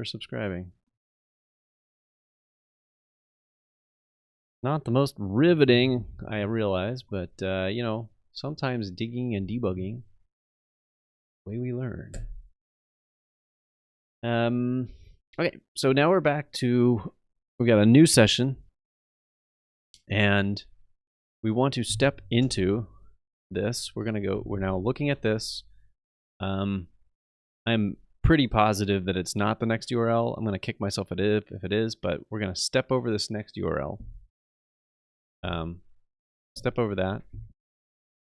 subscribing. Not the most riveting, I realize, but you know, sometimes digging and debugging, the way we learn. Okay, so now we're back to, we got a new session, and we want to step into this. We're now looking at this. I'm pretty positive that it's not the next URL. I'm gonna kick myself if it is, but we're gonna step over this next URL. Step over that.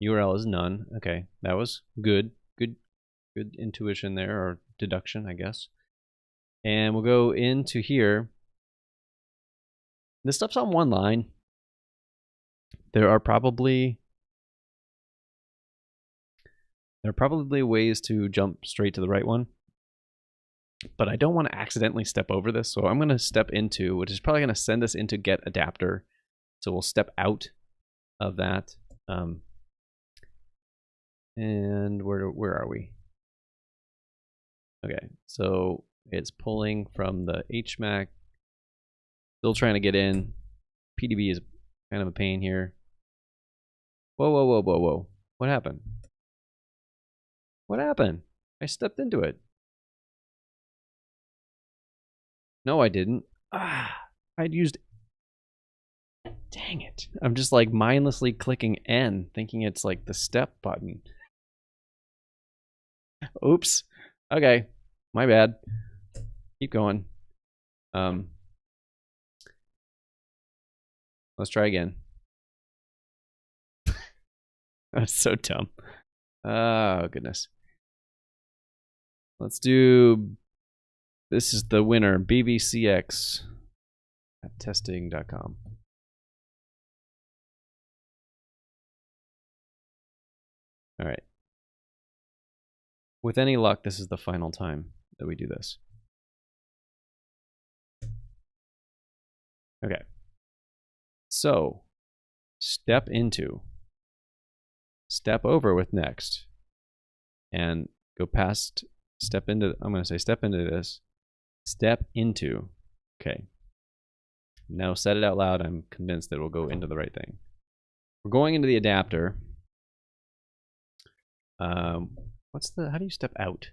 URL is none. Okay, that was good intuition there, or deduction, I guess. And we'll go into here. This stuff's on one line. There are probably ways to jump straight to the right one, but I don't want to accidentally step over this, so I'm going to step into, which is probably going to send us into get adapter. So we'll step out of that. And where are we? Okay, so it's pulling from the HMAC. Still trying to get in. PDB is kind of a pain here. Whoa. What happened? What happened? I stepped into it. No, I didn't. I'd used... Dang it. I'm just like mindlessly clicking N, thinking it's like the step button. Oops. Okay. My bad. Keep going. Let's try again. That's so dumb. Oh, goodness. Let's do... This is the winner, bbcx at testing.com. All right. With any luck, this is the final time that we do this. Okay. So, step over with next, and go past, step into, I'm going to say step into this, step into, okay. Now set it out loud, I'm convinced that it will go into the right thing. We're going into the adapter. How do you step out?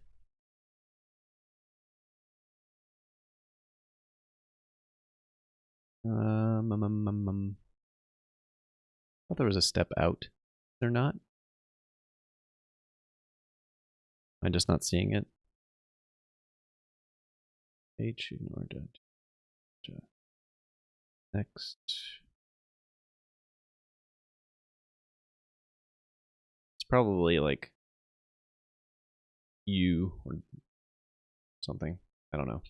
I thought there was a step out. Is there not? I'm just not seeing it. H or next. It's probably like U or something. I don't know.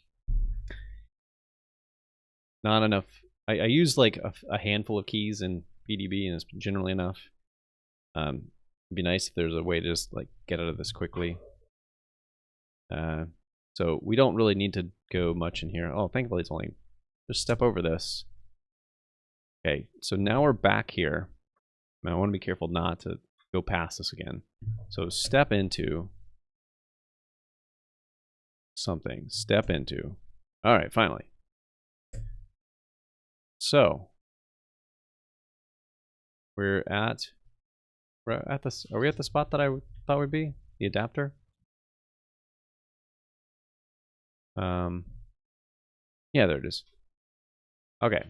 Not enough. I use like a handful of keys in PDB, and it's generally enough. It'd be nice if there's a way to just like get out of this quickly. So we don't really need to go much in here. Oh, thankfully it's only just step over this. Okay, so now we're back here. I want to be careful not to go past this again. So step into something. Step into. All right, finally. So we're at this. Are we at the spot that I thought we'd be? The adapter. Yeah, there it is. Okay.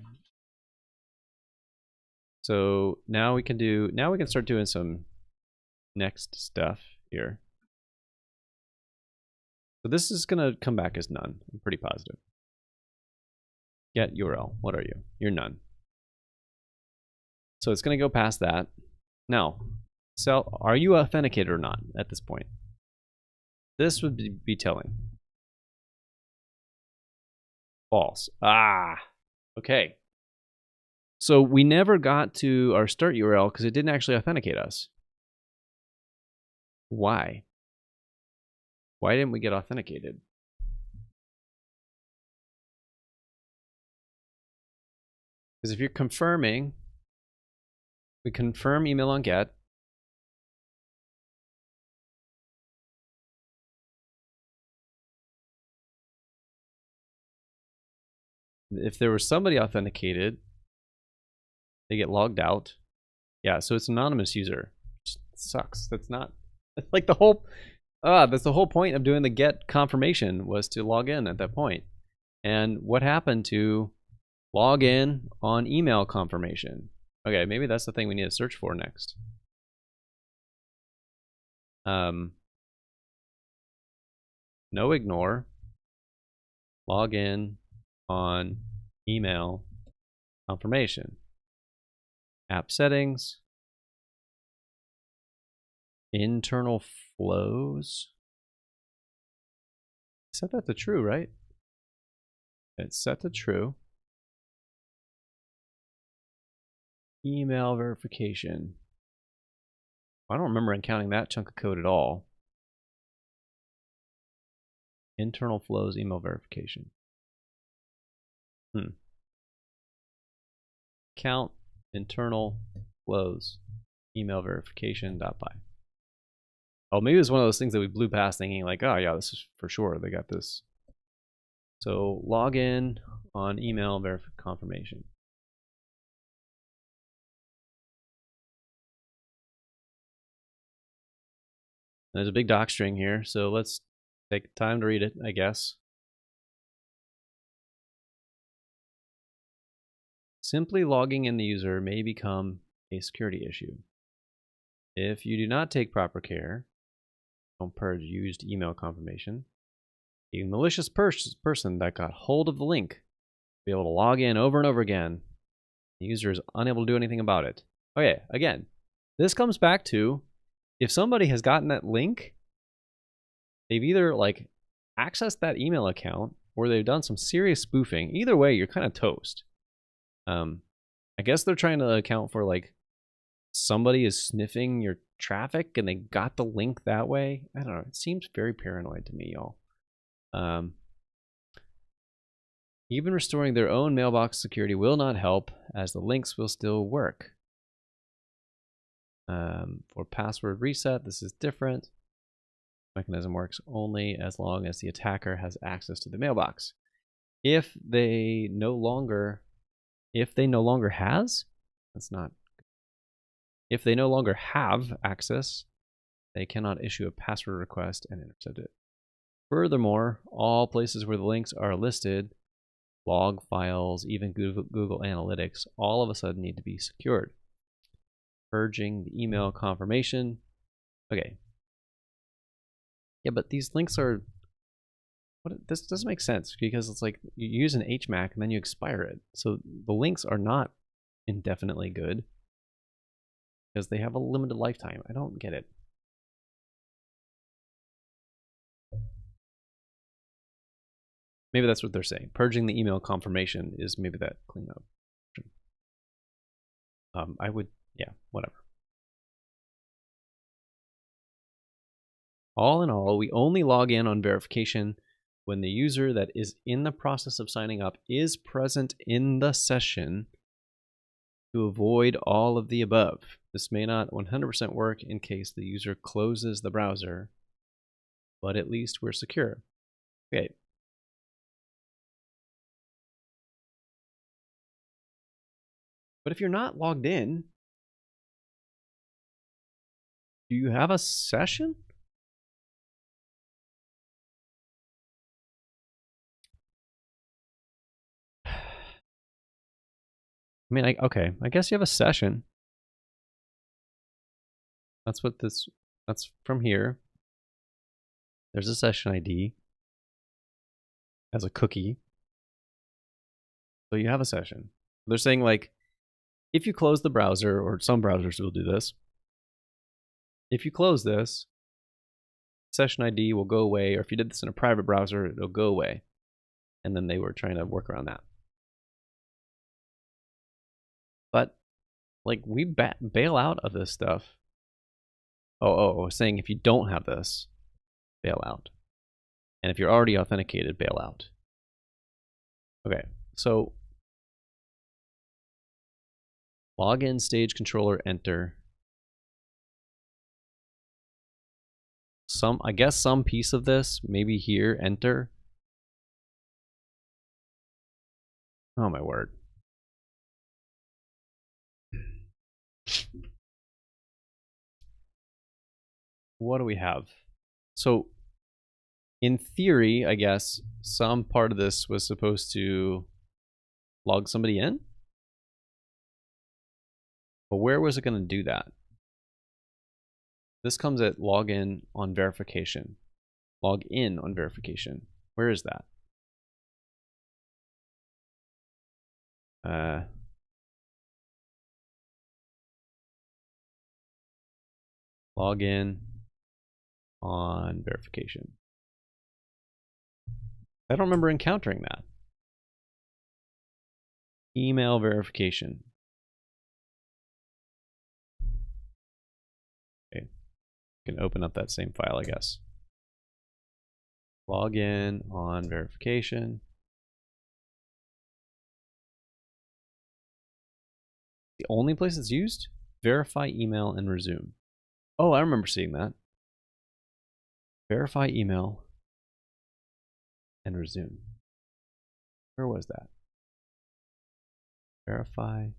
So now we can start doing some next stuff here. So this is gonna come back as none. I'm pretty positive. Get URL. What are you? You're none. So it's gonna go past that. Now, so are you authenticated or not at this point? This would be telling. False. Ah. Okay. So we never got to our start URL because it didn't actually authenticate us. Why? Why didn't we get authenticated? Because if you're confirming, we confirm email on get. If there was somebody authenticated, they get logged out. Yeah, so it's an anonymous user. Which sucks. That's not like the whole that's the whole point of doing the get confirmation was to log in at that point. And what happened to log in on email confirmation? Okay, maybe that's the thing we need to search for next. No ignore. Log in on email confirmation. App settings. Internal flows. Set that to true, right? It's set to true. Email verification. I don't remember encountering that chunk of code at all. Internal flows, email verification. Count internal flows, email verification.py. Oh, maybe it's one of those things that we blew past thinking like, oh yeah, this is for sure. They got this. So log in on email confirmation. There's a big doc string here, so let's take time to read it, I guess. Simply logging in the user may become a security issue. If you do not take proper care, don't purge used email confirmation, a malicious person that got hold of the link will be able to log in over and over again. The user is unable to do anything about it. Okay, again, this comes back to if somebody has gotten that link, they've either like accessed that email account or they've done some serious spoofing. Either way, you're kind of toast. I guess they're trying to account for like somebody is sniffing your traffic and they got the link that way. I don't know. It seems very paranoid to me, y'all. Even restoring their own mailbox security will not help, as the links will still work. For password reset, this is different. Mechanism works only as long as the attacker has access to the mailbox. If they no longer have access, they cannot issue a password request and intercept it. Furthermore, all places where the links are listed, log files, even Google Analytics, all of a sudden need to be secured. Purging the email confirmation. Okay. Yeah, but these links are... This doesn't make sense because it's like you use an HMAC and then you expire it. So the links are not indefinitely good because they have a limited lifetime. I don't get it. Maybe that's what they're saying. Purging the email confirmation is maybe that cleanup. I would, yeah, whatever. All in all, we only log in on verification when the user that is in the process of signing up is present in the session to avoid all of the above. This may not 100% work in case the user closes the browser, but at least we're secure. Okay. But if you're not logged in, do you have a session? I mean, okay, I guess you have a session. That's what that's from here. There's a session ID as a cookie. So you have a session. They're saying, like, if you close the browser, or some browsers will do this, if you close this, session ID will go away, or if you did this in a private browser, it'll go away. And then they were trying to work around that. But, like, we bail out of this stuff. Oh, saying if you don't have this, bail out. And if you're already authenticated, bail out. Okay, so login, stage controller, enter. I guess some piece of this, maybe here, enter. Oh my word. What do we have? So in theory, I guess some part of this was supposed to log somebody in. But where was it going to do that? This comes at login on verification. Log in on verification. Where is that? Log in on verification. I don't remember encountering that. Email verification. Okay. You can open up that same file, I guess. Log in on verification. The only place it's used? Verify email and resume. Oh, I remember seeing that. Verify email and resume. Where was that? Verify.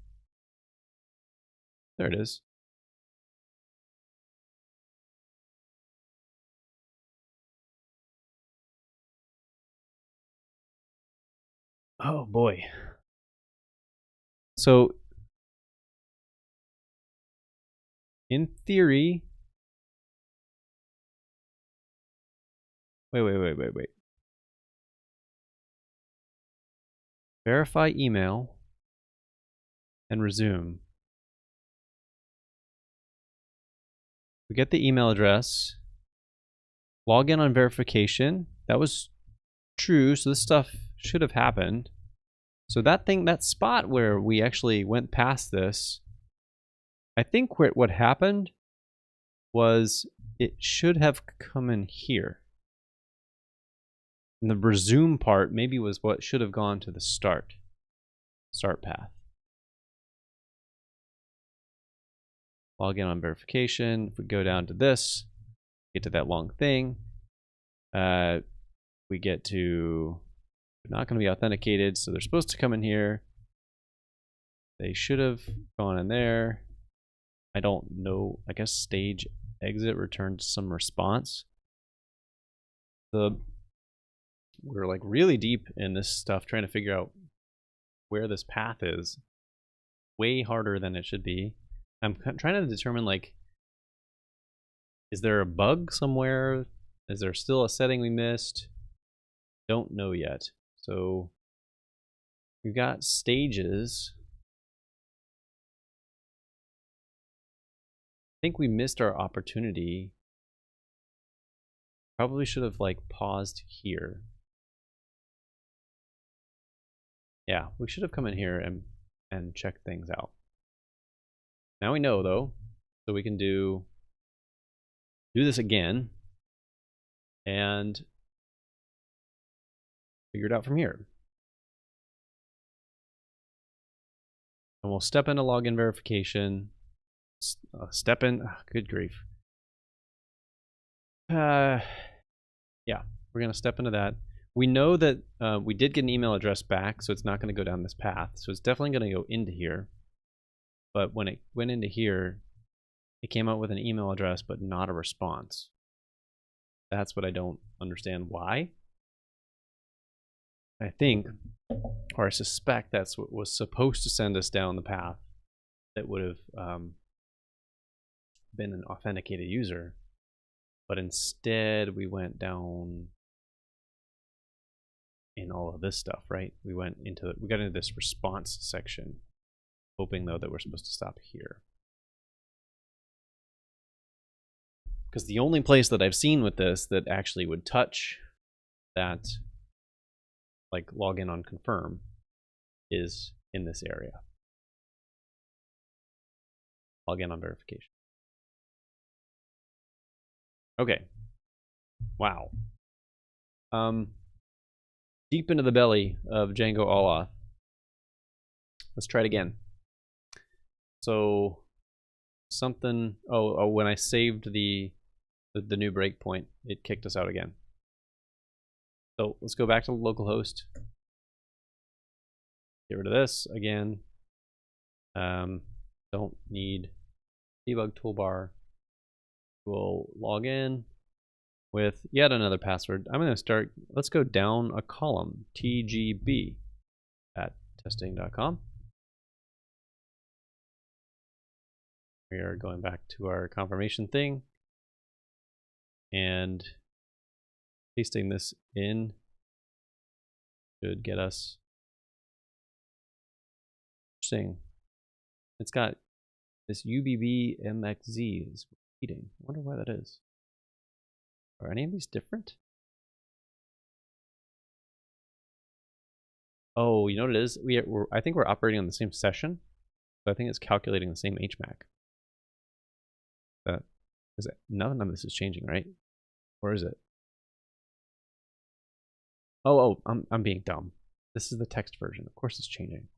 There it is. Oh boy. So in theory, wait. Verify email and resume. We get the email address. Log in on verification. That was true, so this stuff should have happened. So that spot where we actually went past this, I think what happened was it should have come in here. And the resume part maybe was what should have gone to the start path. Log in on verification. If we go down to this, get to that long thing, we get to, they're not going to be authenticated, so they're supposed to come in here. They should have gone in there. I don't know. I guess stage exit returned some response. We're like really deep in this stuff trying to figure out where this path is. Way harder than it should be. I'm trying to determine, like, is there a bug somewhere? Is there still a setting we missed? Don't know yet. So we've got stages. I think we missed our opportunity. Probably should have, like, paused here. Yeah, we should have come in here and checked things out. Now we know though, so we can do this again and figure it out from here. And we'll step into login verification. Step in. Oh, good grief. Yeah, we're going to step into that. We know that we did get an email address back, so it's not going to go down this path. So it's definitely going to go into here. But when it went into here, it came out with an email address, but not a response. That's what I don't understand why. I think, or I suspect, that's what was supposed to send us down the path that would have been an authenticated user. But instead, we went down in all of this stuff, right? We got into this response section, hoping though that we're supposed to stop here. Because the only place that I've seen with this that actually would touch that, like login on confirm, is in this area. Login on verification. Okay. Wow. Deep into the belly of django-allauth. Let's try it again. So something. Oh, when I saved the new breakpoint, it kicked us out again. So let's go back to localhost. Get rid of this again. Don't need debug toolbar. We'll log in with yet another password. I'm going to start. Let's go down a column. TGB at testing.com. We are going back to our confirmation thing and pasting this in should get us. Interesting. It's got this UBBMXZ is repeating. I wonder why that is. Are any of these different? Oh, you know what it is? I think we're operating on the same session, so I think it's calculating the same HMAC. None of this is changing, right? Where is it? Oh, I'm being dumb. This is the text version. Of course it's changing.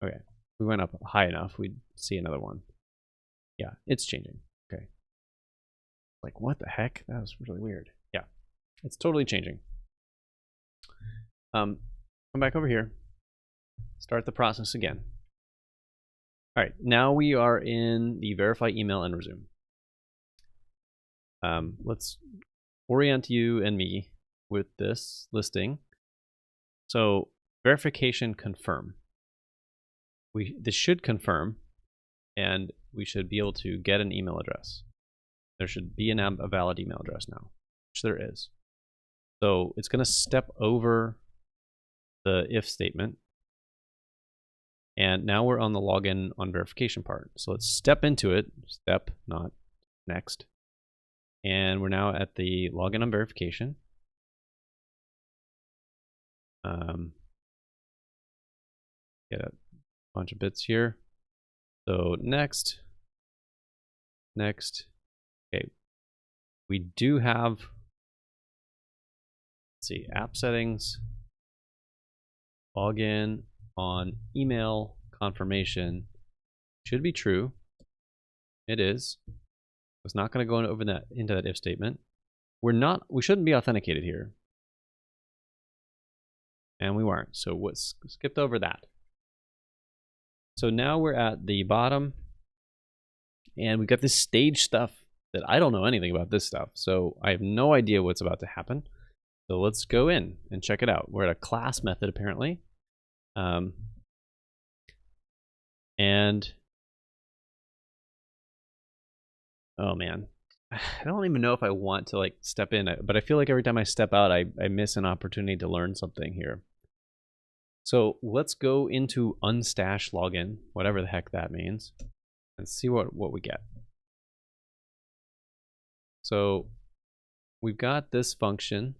Okay, we went up high enough, we'd see another one. Yeah, it's changing. Okay. Like, what the heck? That was really weird. Yeah, it's totally changing. Come back over here. Start the process again. All right, now we are in the verify email and resume. Let's orient you and me with this listing. So verification confirm. This should confirm, and we should be able to get an email address. There should be a valid email address now, which there is. So it's going to step over the if statement. And now we're on the login on verification part. So let's step into it. Step, not next. And we're now at the login on verification. Get a bunch of bits here. So next. Okay. We do have, let's see, app settings, login on email confirmation. Should be true. It is. It's not going to go into that if statement. We shouldn't be authenticated here. And we weren't. So what's skipped over that. So now we're at the bottom, and we've got this stage stuff that I don't know anything about this stuff. So I have no idea what's about to happen. So let's go in and check it out. We're at a class method apparently. And oh man, I don't even know if I want to like step in, but I feel like every time I step out, I miss an opportunity to learn something here. So let's go into unstash login, whatever the heck that means, and see what we get. So we've got this function.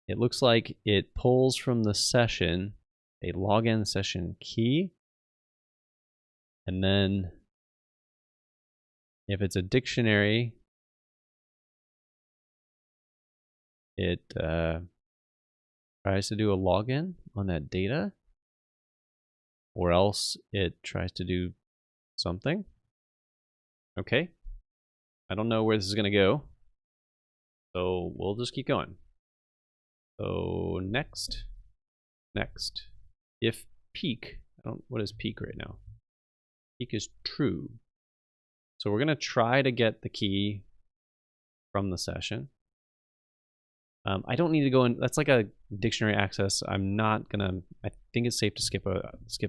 It looks like it pulls from the session a login session key. And then if it's a dictionary, it tries to do a login on that data, or else it tries to do something. Okay. I don't know where this is going to go, so we'll just keep going. So next, if peak, what is peak right now? Peak is true. So we're going to try to get the key from the session. I don't need to go in. That's like a dictionary access. I'm not gonna. I think it's safe to skip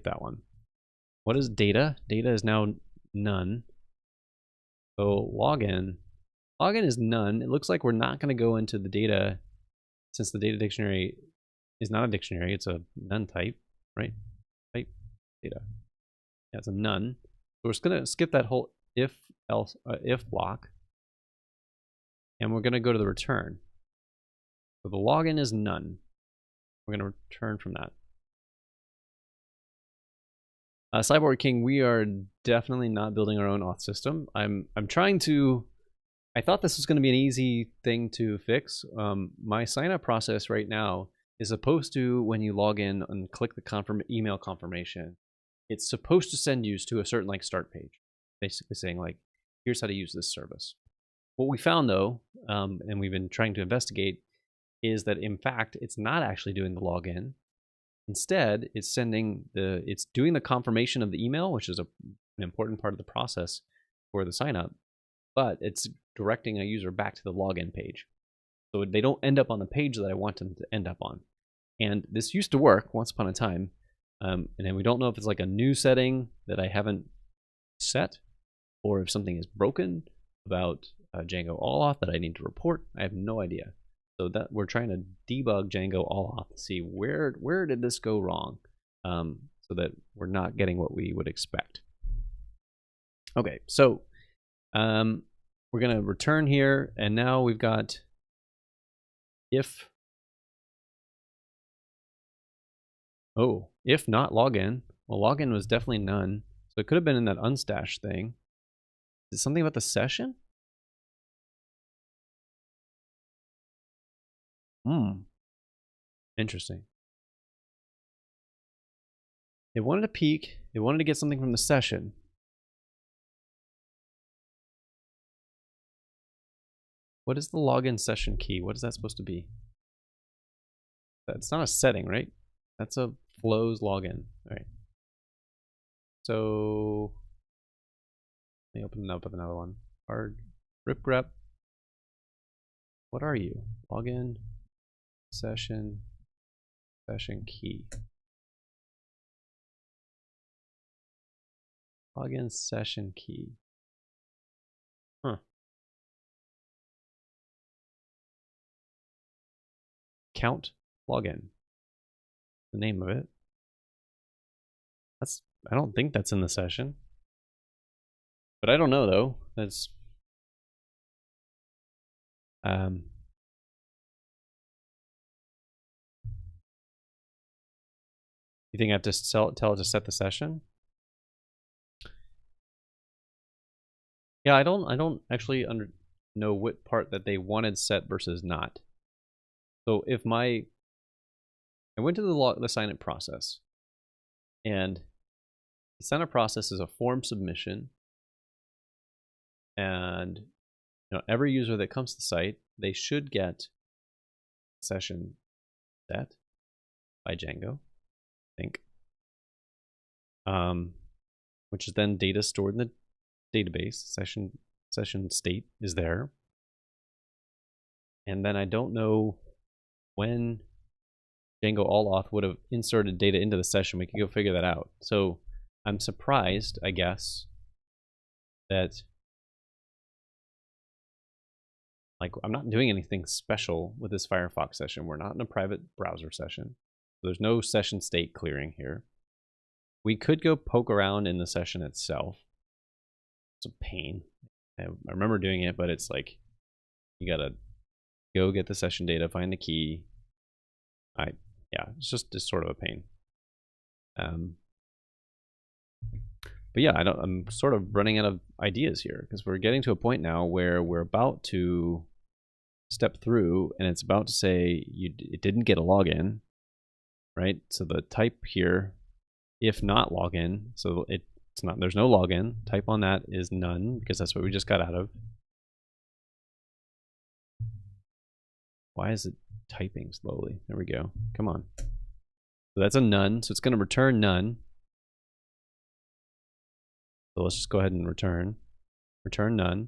that one. What is data? Data is now none. So login is none. It looks like we're not going to go into the data, since the data dictionary is not a dictionary. It's a none type, right? Type data. Yeah, it's a none. So we're just going to skip that whole if block, and we're going to go to the return. So the login is none. We're going to return from that. Cyborg King, we are definitely not building our own auth system. I'm trying to. I thought this was going to be an easy thing to fix. My sign-up process right now is supposed to, when you log in and click the email confirmation, it's supposed to send you to a certain like start page, basically saying like, here's how to use this service. What we found though, and we've been trying to investigate, is that in fact it's not actually doing the login. Instead, it's doing the confirmation of the email, which is an important part of the process for the sign up, but it's directing a user back to the login page. So they don't end up on the page that I want them to end up on. And this used to work once upon a time. And then we don't know if it's like a new setting that I haven't set, or if something is broken about django-allauth that I need to report. I have no idea. So that we're trying to debug django-allauth to see where did this go wrong, so that we're not getting what we would expect. Okay, so we're going to return here, and now we've got if not login. Well, login was definitely none, so it could have been in that unstash thing. Is it something about the session? Interesting. It wanted to peek. It wanted to get something from the session. What is the login session key? What is that supposed to be? That's not a setting, right? That's a flows login. All right. So let me open it up with another one. Hard rip grep. What are you? Login session key. Login session key. Huh. Count login. The name of it. I don't think that's in the session. But I don't know though. That's you think I have to tell it to set the session? Yeah, I don't actually know what part that they wanted set versus not. So if I went to the sign-up process, and the sign-up process is a form submission, and every user that comes to the site, they should get session set by Django, I think, which is then data stored in the database. Session state is there, and then I don't know when django-allauth would have inserted data into the session. We can go figure that out. So I'm surprised, I guess, that like I'm not doing anything special with this Firefox session. We're not in a private browser session. So there's no session state clearing here. We could go poke around in the session itself. It's a pain. I remember doing it, but it's like you gotta go get the session data, find the key. Yeah, it's just sort of a pain. But yeah, I'm sort of running out of ideas here because we're getting to a point now where we're about to step through and it's about to say it didn't get a login, right? So the type here, if not login, so it's not, there's no login. Type on that is none because that's what we just got out of. Why is it typing slowly? There we go. Come on. So that's a none. So it's going to return none. So let's just go ahead and return none.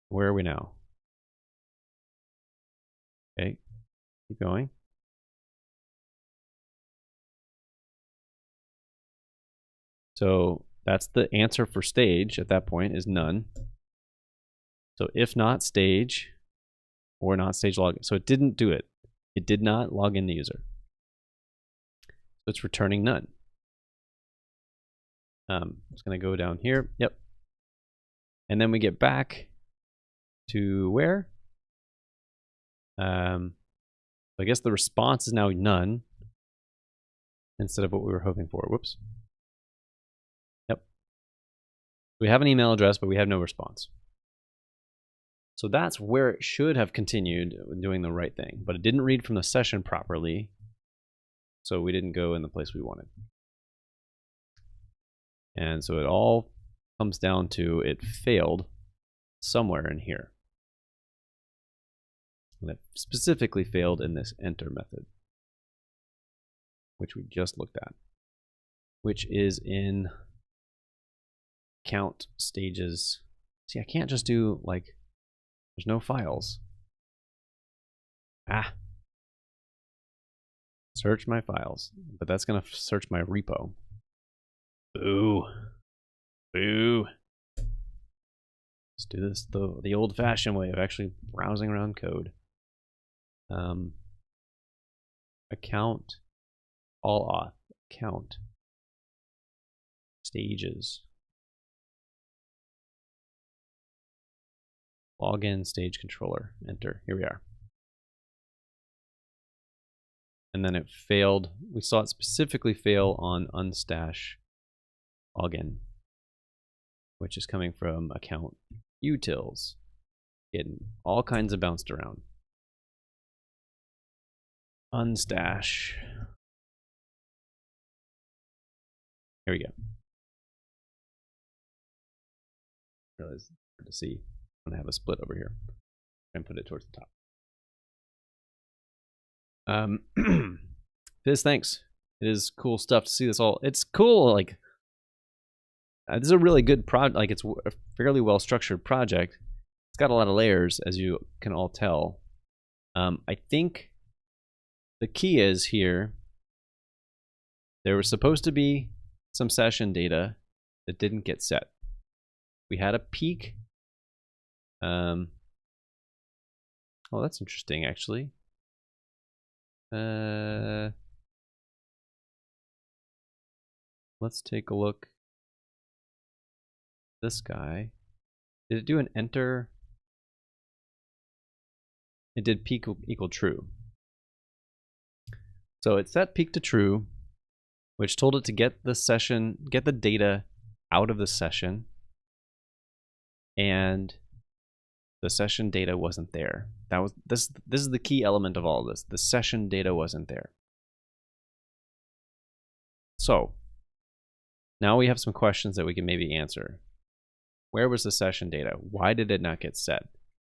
Where are we now? Okay, keep going. So that's the answer for stage at that point is none. So if not stage or not stage login. So it didn't do it. It did not log in the user. So it's returning none. I'm just going to go down here. Yep. And then we get back to where? I guess the response is now none instead of what we were hoping for. Whoops. Yep. We have an email address, but we have no response. So that's where it should have continued doing the right thing, but it didn't read from the session properly. So we didn't go in the place we wanted. And so it all comes down to it failed somewhere in here. And it specifically failed in this enter method, which we just looked at, which is in count stages. See, I can't just do like, there's no files. Search my files, but that's going to search my repo. Boo. Boo. Let's do this the old-fashioned way of actually browsing around code. Account, all auth, account, stages, login, stage controller, enter. Here we are. And then it failed. We saw it specifically fail on unstash login, which is coming from account utils. Getting all kinds of bounced around. Unstash. Here we go. Realize it's hard to see. I'm gonna have a split over here and put it towards the top. Fizz, thanks. It is cool stuff to see this all. It's cool. Like this is a really good project. Like it's a fairly well structured project. It's got a lot of layers, as you can all tell. I think the key is here. There was supposed to be some session data that didn't get set. We had a peak. Oh, that's interesting, actually. Let's take a look. This guy. Did it do an enter? It did peak equal true. So it set peak to true, which told it to get the session, get the data out of the session, and the session data wasn't there. That was this is the key element of all of this. The session data wasn't there. So now we have some questions that we can maybe answer. Where was the session data? Why did it not get set?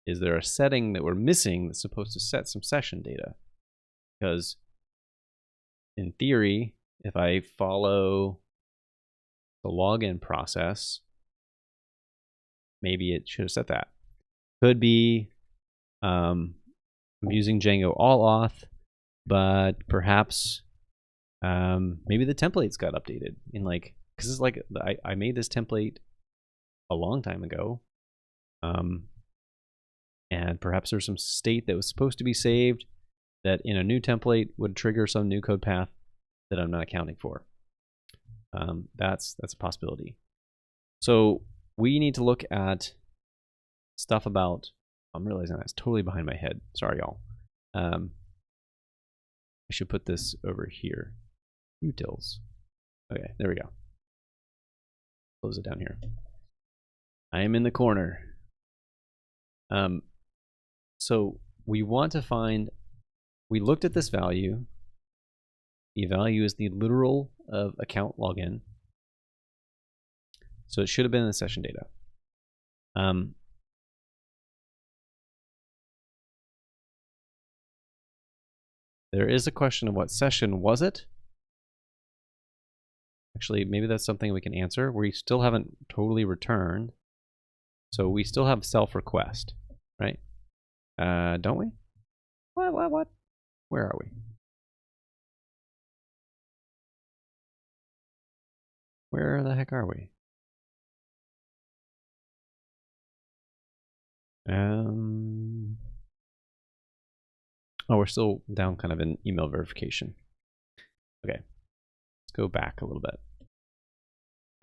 Is there a setting that we're missing that's supposed to set some session data? Because in theory, if I follow the login process, maybe it should have set that. Could be I'm using django-allauth, but perhaps maybe the templates got updated in like, because it's like I made this template a long time ago, and perhaps there's some state that was supposed to be saved that in a new template would trigger some new code path that I'm not accounting for. That's a possibility. So we need to look at stuff about, I'm realizing that's totally behind my head. Sorry, y'all. I should put this over here. Utils. Okay, there we go. Close it down here. I am in the corner. So we want to find, we looked at this value. The value is the literal of account login. So it should have been in the session data. There is a question of what session was it? Actually, maybe that's something we can answer. We still haven't totally returned. So we still have self request, right? Don't we? What? Where are we? Where the heck are we? Oh, we're still down kind of in email verification. Okay, let's go back a little bit.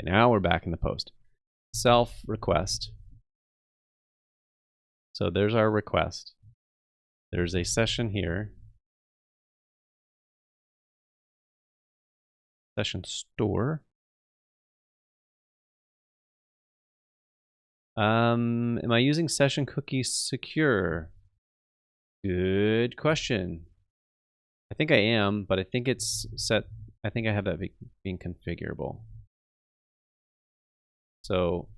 Okay, now we're back in the post. Self request. So there's our request. There's a session here. Session store. Am I using session cookie secure? Good question. I think I am, but I think it's set. I think I have that being configurable. So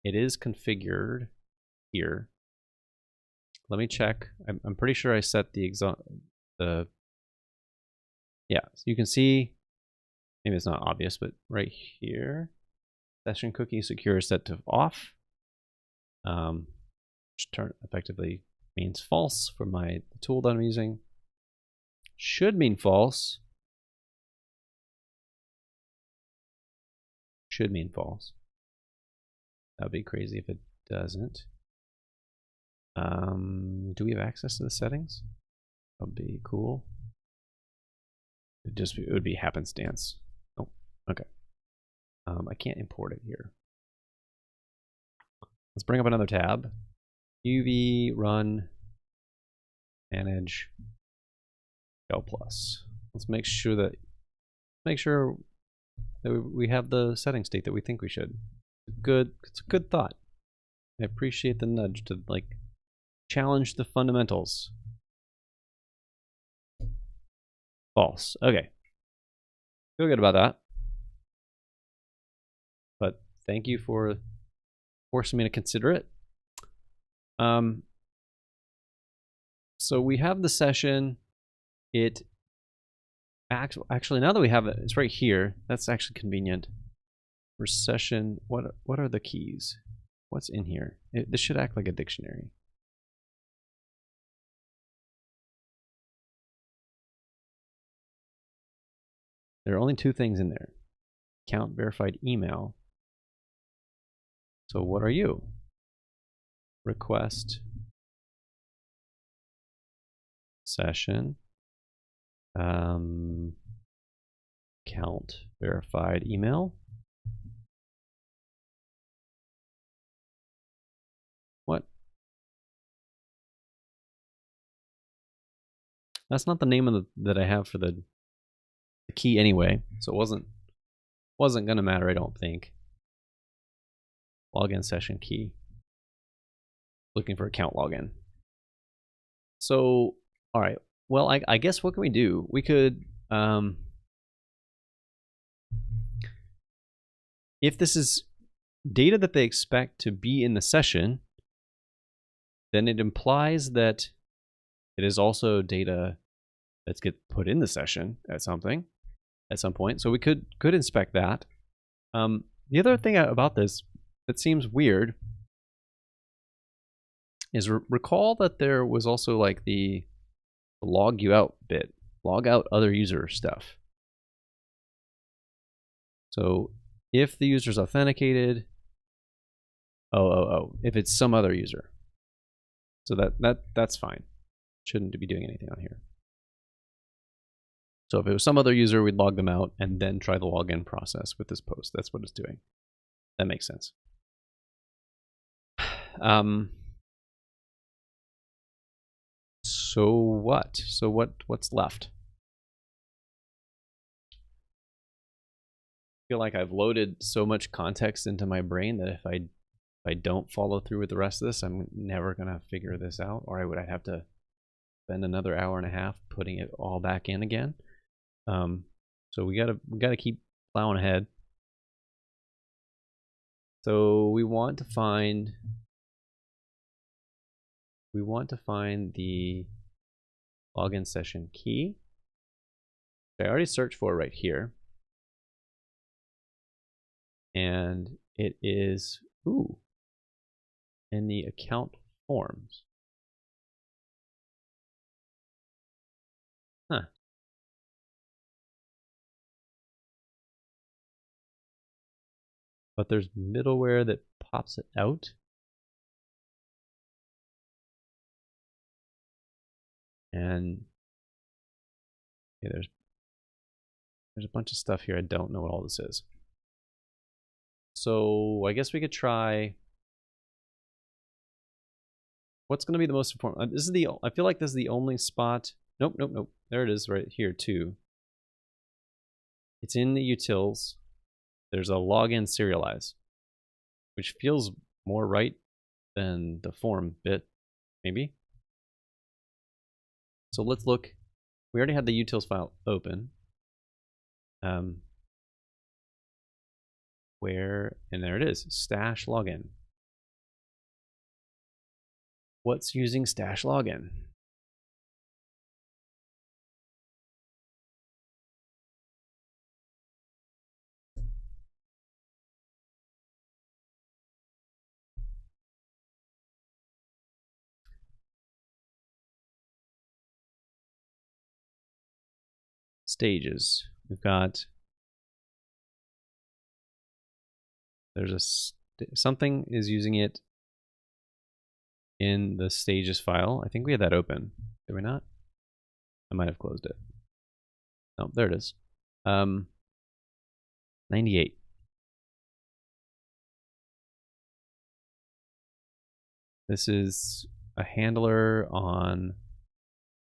it is configured here. Let me check. I'm pretty sure I set the yeah, so you can see, maybe it's not obvious, but right here, session cookie secure is set to off, which effectively means false for the tool that I'm using. Should mean false. Should mean false. That would be crazy if it doesn't. Do we have access to the settings? That would be cool. It would be happenstance. Oh, okay. I can't import it here. Let's bring up another tab. UV run manage L+. Let's make sure that we have the setting state that we think we should. It's a good thought. I appreciate the nudge to like challenge the fundamentals. False. Okay. Feel good about that. But thank you for forcing me to consider it. So we have the session. It actually, now that we have it, it's right here. That's actually convenient. For session, what are the keys? What's in here? This should act like a dictionary. There are only two things in there. Account verified email. So what are you? Request session account verified email. What? That's not the name of that I have for the key anyway, so it wasn't gonna matter, I don't think. Login session key. Looking for account login. So, all right. Well, I guess what can we do? We could, if this is data that they expect to be in the session, then it implies that it is also data that's get put in the session at some point. So we could inspect that. The other thing about this that seems weird is recall that there was also like the log you out bit, log out other user stuff. So if the user's authenticated, if it's some other user. So that's fine. Shouldn't be doing anything on here. So if it was some other user, we'd log them out and then try the login process with this post. That's what it's doing. That makes sense. So what? So what's left? I feel like I've loaded so much context into my brain that if I don't follow through with the rest of this, I'm never gonna figure this out, or I'd have to spend another hour and a half putting it all back in again. So we gotta keep plowing ahead. So we want to find the login session key. I already searched for it right here. And it is, in the account forms. Huh. But there's middleware that pops it out. And yeah, there's a bunch of stuff here. I don't know what all this is. So I guess we could try. What's going to be the most important? This is I feel like this is the only spot. Nope. There it is right here too. It's in the utils. There's a login serialize, which feels more right than the form bit, maybe. So let's look. We already had the utils file open. And there it is, stash login. What's using stash login? Stages. We've got, there's something is using it in the stages file. I think we had that open. Did we not? I might have closed it. Oh, there it is. 98. This is a handler on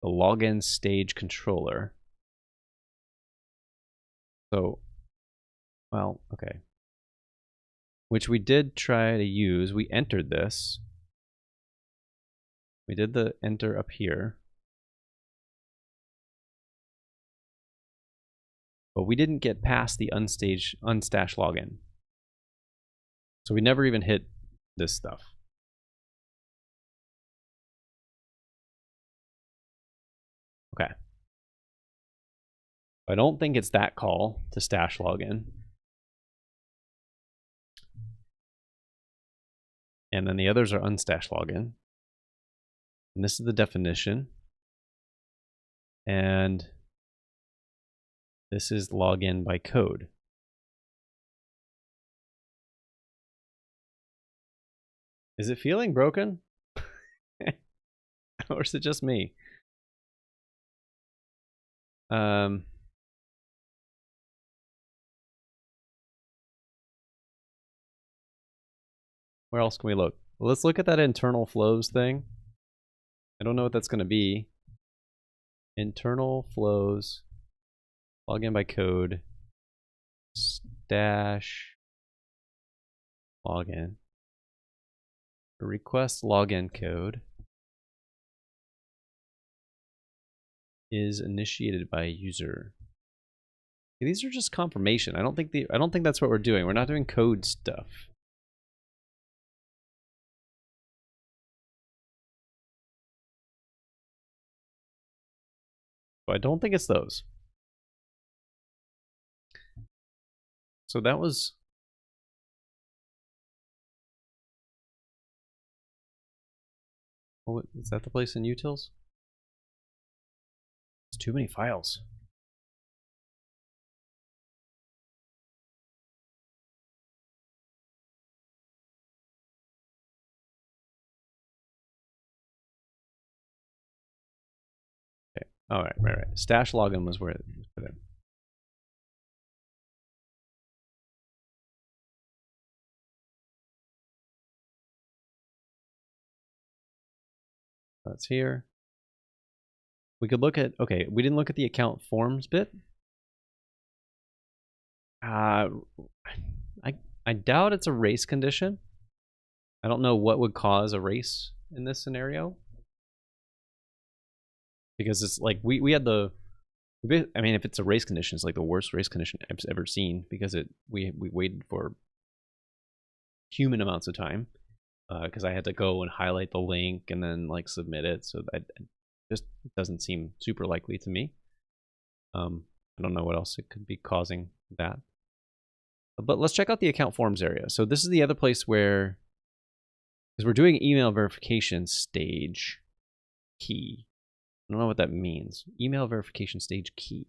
the login stage controller. So, well, okay. Which we did try to use. We entered this. We did the enter up here. But we didn't get past the unstash login. So we never even hit this stuff. Okay. I don't think it's that call to stash login. And then the others are unstash login. And this is the definition. And this is login by code. Is it feeling broken? Or is it just me? Where else can we look? Well, let's look at that internal flows thing. I don't know what that's going to be. Internal flows, login by code, stash login, request login code is initiated by a user. These are just confirmation. I don't think that's what we're doing. We're not doing code stuff. But I don't think it's those. So that was. Oh, is that the place in utils? It's too many files. Okay. All right, right. Stash login was where it was put in. That's here. we could look at, okay, we didn't look at the account forms bit. I doubt it's a race condition. I don't know what would cause a race in this scenario. Because it's like, we had the, I mean, if it's a race condition, it's like the worst race condition I've ever seen, because we waited for human amounts of time, because I had to go and highlight the link and then like submit it. So that just doesn't seem super likely to me. I don't know what else it could be causing that. But let's check out the account forms area. So this is the other place where, because we're doing email verification stage key. I don't know what that means. Email verification stage key.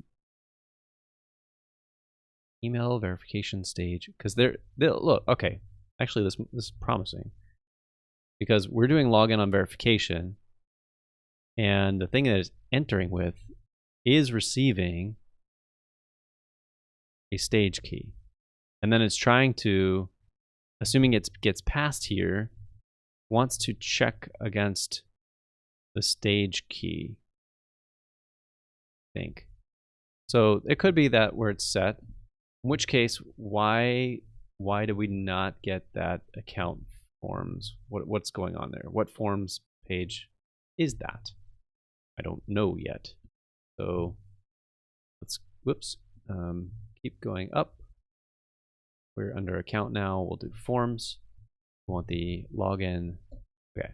Email verification stage, because they'll look, okay. Actually, this is promising, because we're doing login on verification, and the thing that it's entering with is receiving a stage key. And then it's trying to, assuming it gets past here, wants to check against the stage key, I think. So it could be that where it's set, in which case, why do we not get that account forms? What's going on there? What forms page is that? I don't know yet. So let's, whoops, keep going up. We're under account now. We'll do forms. We want the login. Okay.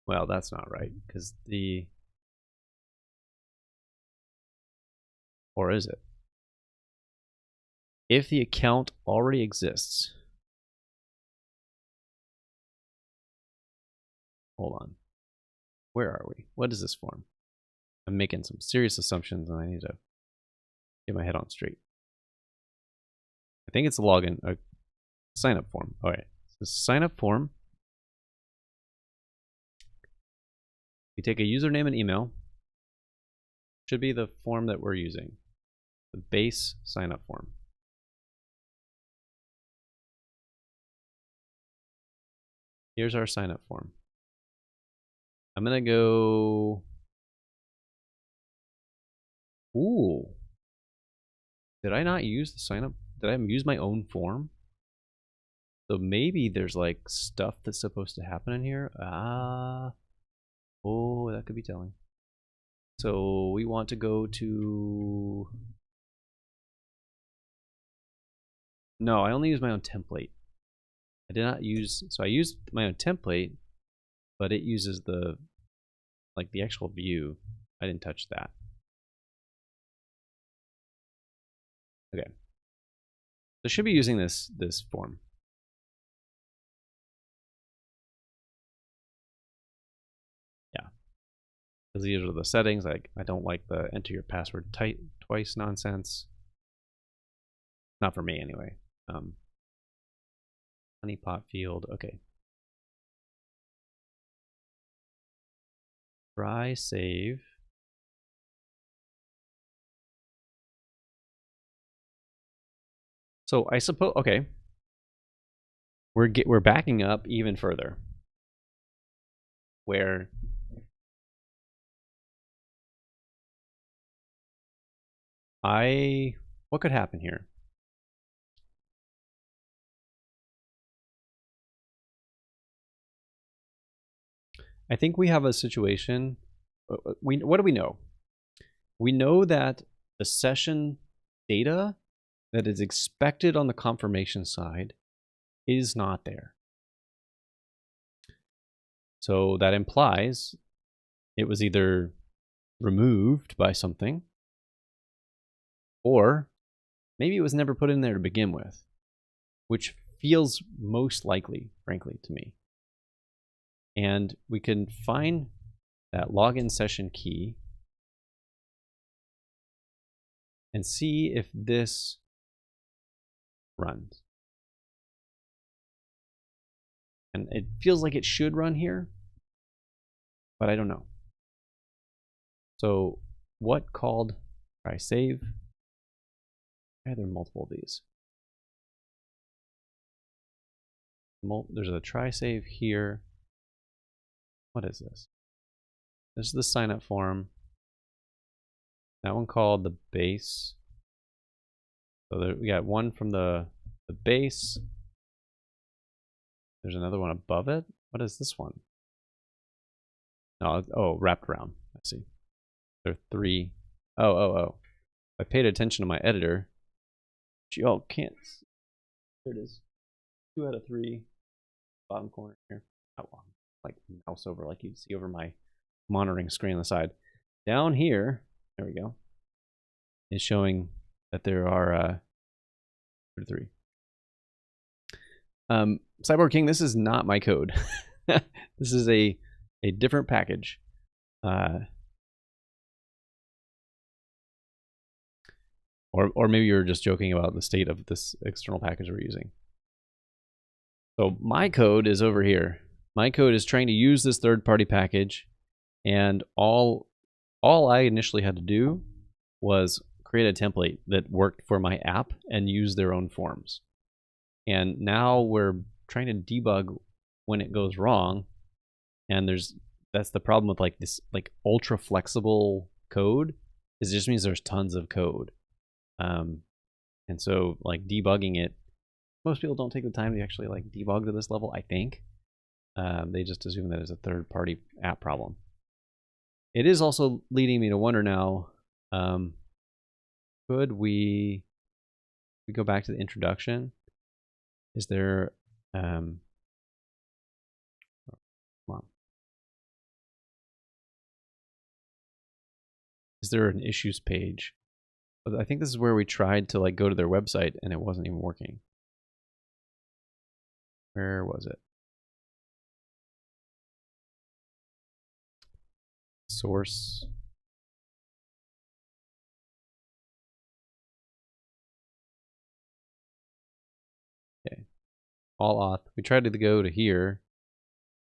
Well, that's not right, because the, or is it? If the account already exists, hold on. Where are we? What is this form? I'm making some serious assumptions and I need to get my head on straight. I think it's a login, a sign up form. All right, so sign up form. We take a username and email. Should be the form that we're using, the base sign up form. Here's our sign up form. I'm gonna go, ooh, did I not use the sign up? Did I use my own form? So maybe there's like stuff that's supposed to happen in here. Oh, that could be telling. So we want to go to, no, I only use my own template. I did not use, so I used my own template, but it uses the, like the actual view. I didn't touch that. Okay. So I should be using this form. Yeah. Because these are the settings. I don't like the enter your password twice nonsense. Not for me anyway. Honeypot field, okay. Try save. So I suppose, okay, we're backing up even further, where what could happen here? I think we have a situation. What do we know? We know that the session data that is expected on the confirmation side is not there. So that implies it was either removed by something, or maybe it was never put in there to begin with, which feels most likely, frankly, to me. And we can find that login session key and see if this runs. And it feels like it should run here, but I don't know. So what called, try save. Why are there multiple of these? There's a try save here. What is this? This is the sign up form. That one called the base. So there, we got one from the base. There's another one above it. What is this one? Oh, wrapped around. I see. There are three. Oh. I paid attention to my editor. Oh, can't. There it is. 2 out of 3. Bottom corner here. Oh, like mouse over, like you see over my monitoring screen on the side. Down here, there we go, is showing that there are 3. Cyborg King, this is not my code. This is a different package. Or maybe you're just joking about the state of this external package we're using. So my code is over here. My code is trying to use this third-party package, and all I initially had to do was create a template that worked for my app and use their own forms. And now we're trying to debug when it goes wrong, and that's the problem with like this like ultra flexible code, is it just means there's tons of code. And so like debugging it, most people don't take the time to actually like debug to this level, I think. They just assume that it's a third-party app problem. It is also leading me to wonder now, could we go back to the introduction? Is there, come on. Is there an issues page? I think this is where we tried to like go to their website and it wasn't even working. Where was it? Source. Okay. All auth. We tried to go to here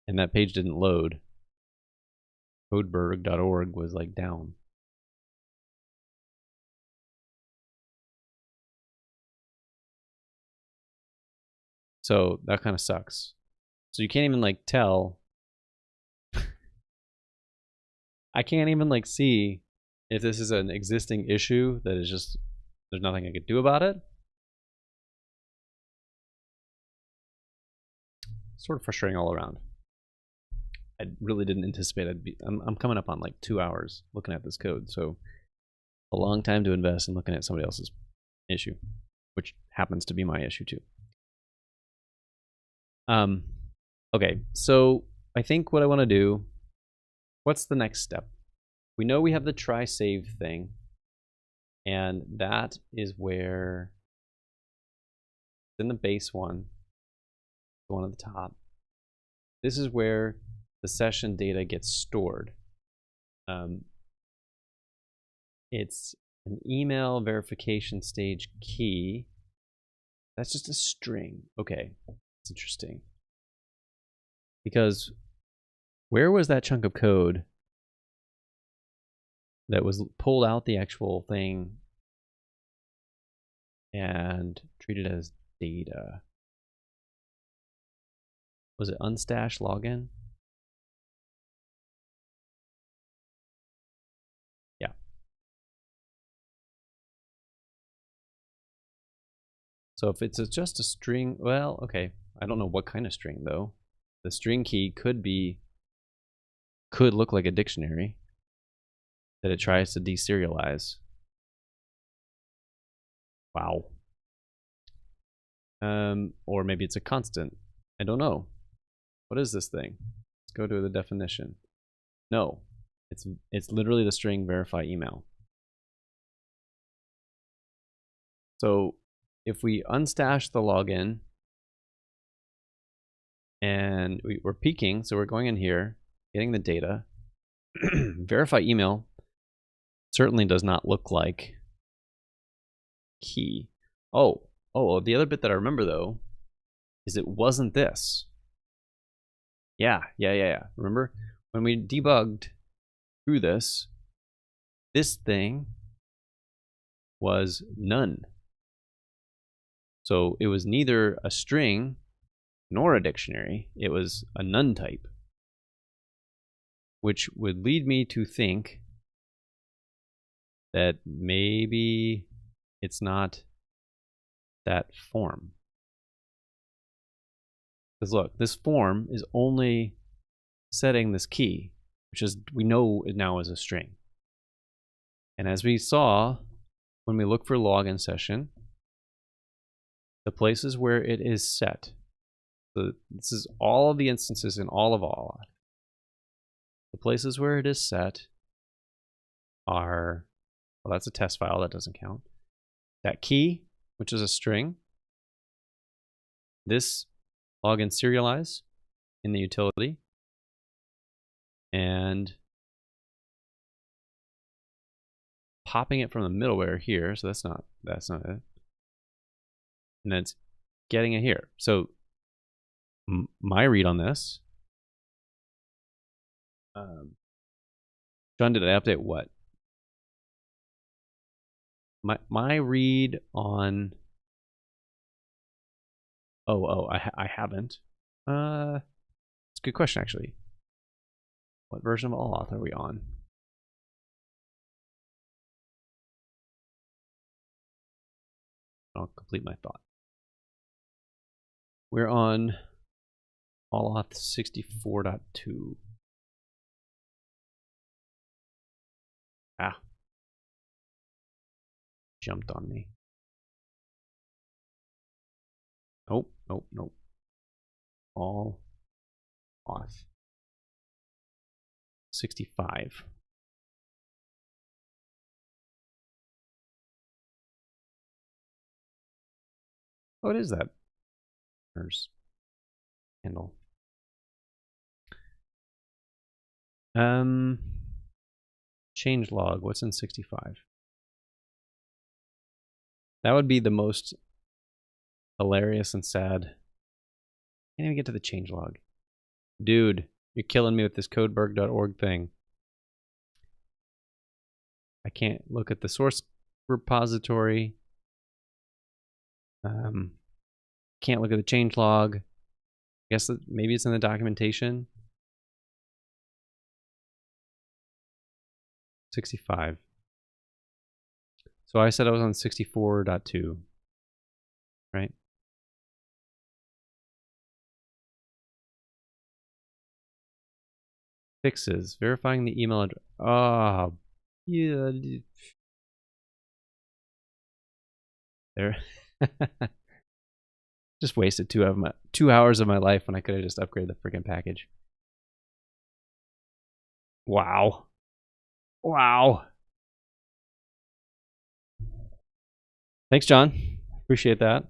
and that page didn't load. Codeberg.org was like down. So that kind of sucks. So you can't even like tell. I can't even like see if this is an existing issue that is just, there's nothing I could do about it. Sort of frustrating all around. I really didn't anticipate I'm coming up on like 2 hours looking at this code, so a long time to invest in looking at somebody else's issue, which happens to be my issue too. Okay, so I think what I want to do, what's the next step? We know we have the try save thing, and that is where in the base one, the one at the top, this is where the session data gets stored. It's an email verification stage key. That's just a string. Okay, that's interesting. Because where was that chunk of code that was pulled out the actual thing and treated as data? Was it unstash login? Yeah. So if it's just a string, well, okay. I don't know what kind of string though. The string key could look like a dictionary that it tries to deserialize. Wow. Or maybe it's a constant. I don't know. What is this thing? Let's go to the definition. No, it's literally the string verify email. So if we unstash the login and we're peeking, so we're going in here, getting the data, verify email certainly does not look like key. Oh, the other bit that I remember though is it wasn't this. Yeah. Remember when we debugged through this thing was none. So it was neither a string nor a dictionary. It was a none type, which would lead me to think that maybe it's not that form. Because look, this form is only setting this key, which is, we know it now is a string. And as we saw, when we look for login session, the places where it is set, so this is all of the instances in all of all. The places where it is set are, well, that's a test file, that doesn't count. That key, which is a string, this login serialize in the utility, and popping it from the middleware here, so that's not it. And then it's getting it here. So my read on this, John, did I update what? My read on, I haven't. It's a good question, actually. What version of Allauth are we on? I'll complete my thought. We're on Allauth 64.2. Ah. Jumped on me. Nope. Allauth 65. Oh, it is that. There's handle. Change log. What's in 65? That would be the most hilarious and sad. Can't even get to the change log. Dude, you're killing me with this codeberg.org thing. I can't look at the source repository. Can't look at the change log. I guess that maybe it's in the documentation. 65. So I said I was on 64.2, right? Fixes, verifying the email address. Oh, yeah. There. Just wasted 2 hours of my life when I could have just upgraded the freaking package. Wow. Thanks, John. Appreciate that.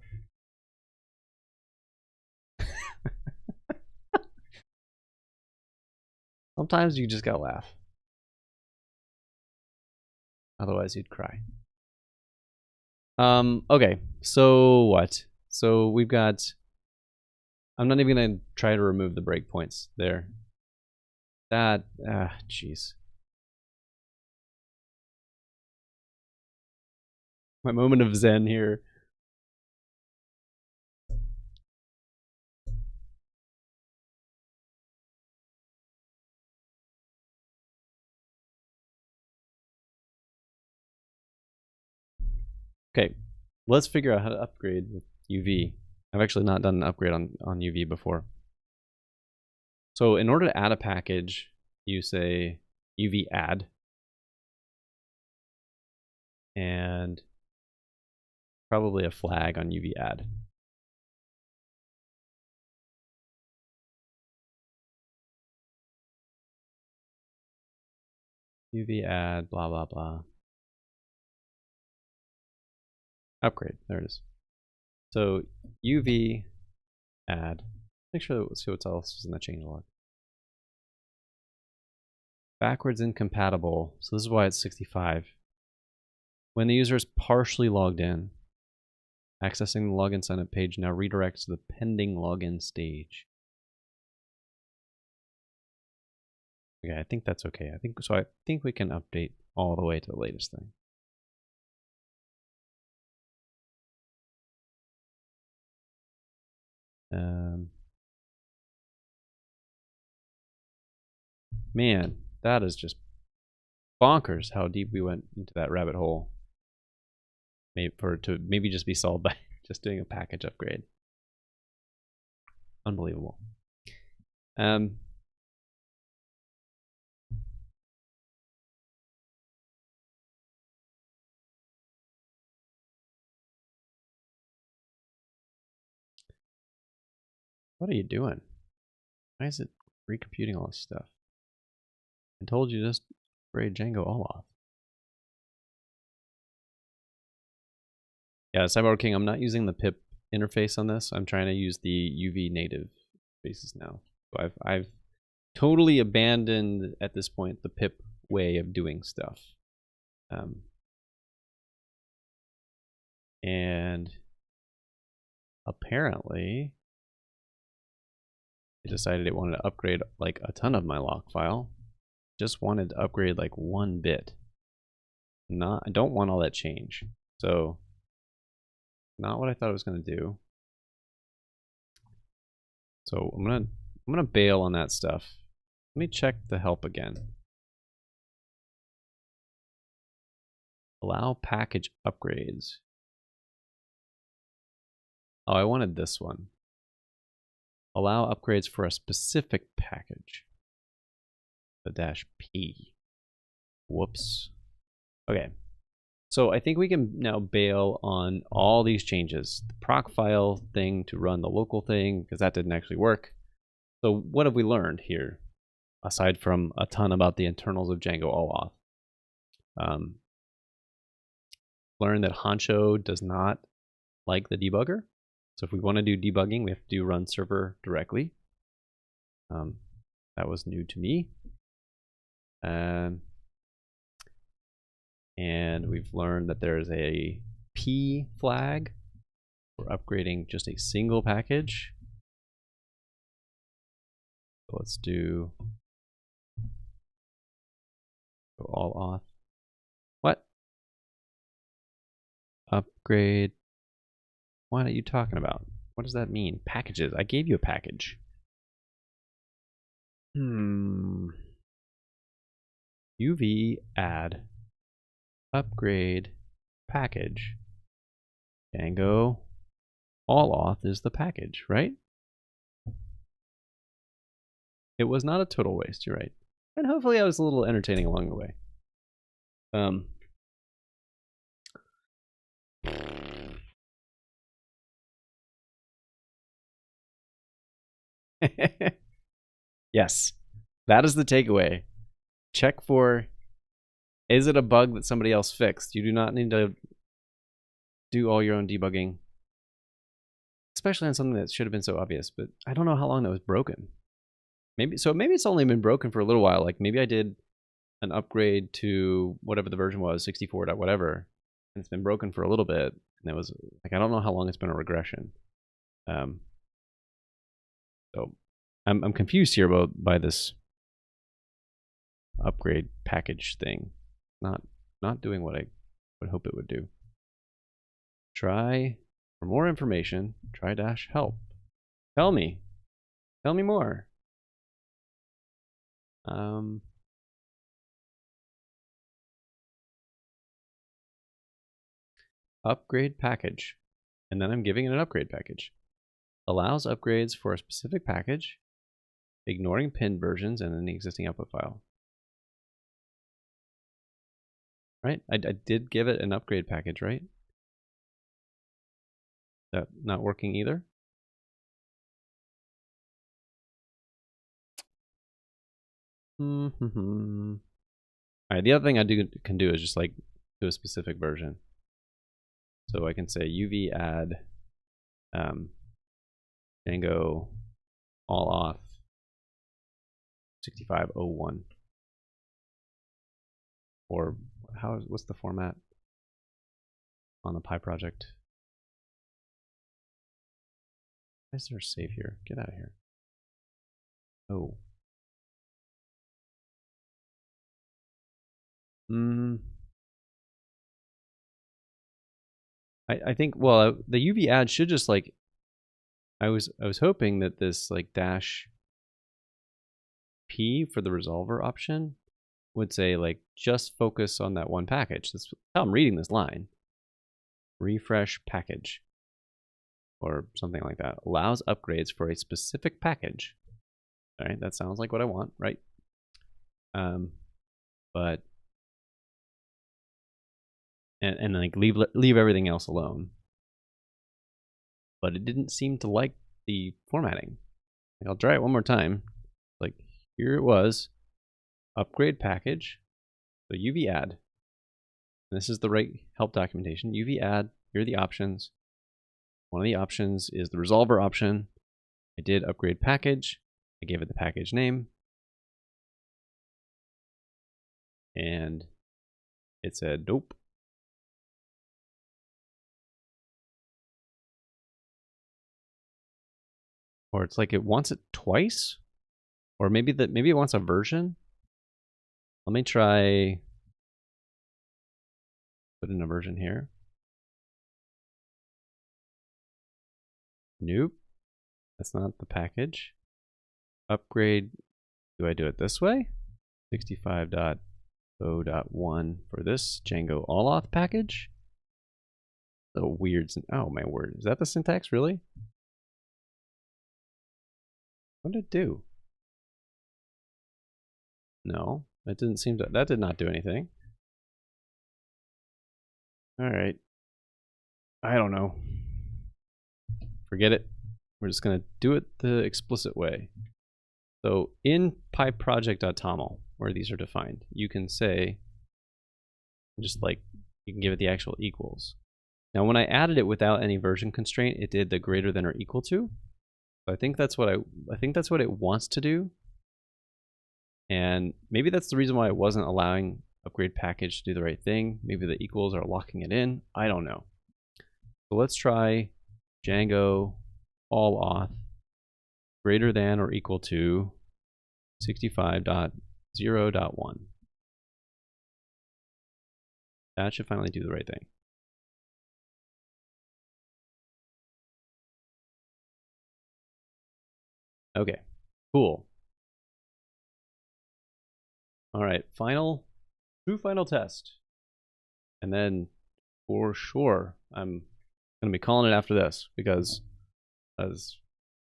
Sometimes you just gotta laugh. Otherwise you'd cry. Okay, so what? So we've got, I'm not even gonna try to remove the breakpoints there. That, jeez. My moment of zen here. Okay, let's figure out how to upgrade with UV. I've actually not done an upgrade on UV before. So in order to add a package, you say UV add. And probably a flag on UV add. UV add, blah, blah, blah. Upgrade, there it is. So UV add, make sure that we'll see what else is in the changelog. Backwards incompatible, so this is why it's 65. When the user is partially logged in, accessing the login sign up page now redirects to the pending login stage. Okay, I think that's okay. I think we can update all the way to the latest thing. Man, that is just bonkers how deep we went into that rabbit hole. Maybe just be solved by just doing a package upgrade. Unbelievable. What are you doing? Why is it recomputing all this stuff? I told you just upgrade django-allauth. Yeah, Cyborg King, I'm not using the pip interface on this. I'm trying to use the UV native faces now. So I've totally abandoned at this point the pip way of doing stuff. And apparently it decided it wanted to upgrade like a ton of my lock file. Just wanted to upgrade like 1 bit. I don't want all that change. So not what I thought it was going to do. So I'm gonna bail on that stuff. Let me check the help again. Allow package upgrades. Oh, I wanted this one. Allow upgrades for a specific package. The -p. Whoops. Okay. So I think we can now bail on all these changes. The proc file thing to run the local thing, because that didn't actually work. So what have we learned here, aside from a ton about the internals of django-allauth? Learn that Honcho does not like the debugger. So if we want to do debugging, we have to do run server directly. That was new to me. And we've learned that there's a P flag for upgrading just a single package. So let's do all-auth. What? Upgrade. What are you talking about? What does that mean? Packages. I gave you a package. UV add upgrade package. Django all-auth is the package, right? It was not a total waste, you're right. And hopefully I was a little entertaining along the way. Yes, that is the takeaway. Check for, is it a bug that somebody else fixed? You do not need to do all your own debugging, especially on something that should have been so obvious, but I don't know how long that was broken. Maybe it's only been broken for a little while. Like maybe I did an upgrade to whatever the version was, 64. Whatever, and it's been broken for a little bit, and it was like, I don't know how long it's been a regression. So I'm confused here by this upgrade package thing. Not doing what I would hope it would do. Try for more information, try -help. Tell me more. Upgrade package, and then I'm giving it an upgrade package. Allows upgrades for a specific package, ignoring pinned versions and any existing output file. Right? I did give it an upgrade package, right? That not working either? All right, the other thing I can do is just like do a specific version. So I can say UV add Django all-auth 6501. Or what's the format on the Pi project? Why is there a save here? Get out of here. Oh. I think, well, the UV add should just like, I was hoping that this like dash P for the resolver option would say like just focus on that one package. That's how I'm reading this line. Refresh package or something like that. Allows upgrades for a specific package. All right, that sounds like what I want, right? But and like leave everything else alone. But it didn't seem to like the formatting. Like, I'll try it one more time. Like here it was, upgrade package, so UV add. This is the right help documentation. UV add. Here are the options. One of the options is the resolver option. I did upgrade package. I gave it the package name. And it said nope. Or it's like it wants it twice. Or maybe it wants a version. Let me try put in a version here. Nope. That's not the package. Upgrade. Do I do it this way? 65.0.1 for this django-allauth package. So weird. Oh my word. Is that the syntax really? What did it do? No, that didn't seem to. That did not do anything. All right. I don't know. Forget it. We're just gonna do it the explicit way. So in pyproject.toml, where these are defined, you can say, just like you can give it the actual equals. Now, when I added it without any version constraint, it did the greater than or equal to. So I think that's what I think that's what it wants to do. And maybe that's the reason why it wasn't allowing upgrade package to do the right thing. Maybe the equals are locking it in. I don't know. So let's try django-allauth greater than or equal to 65.0.1. That should finally do the right thing. Okay, cool. All right, true final test. And then for sure, I'm gonna be calling it after this because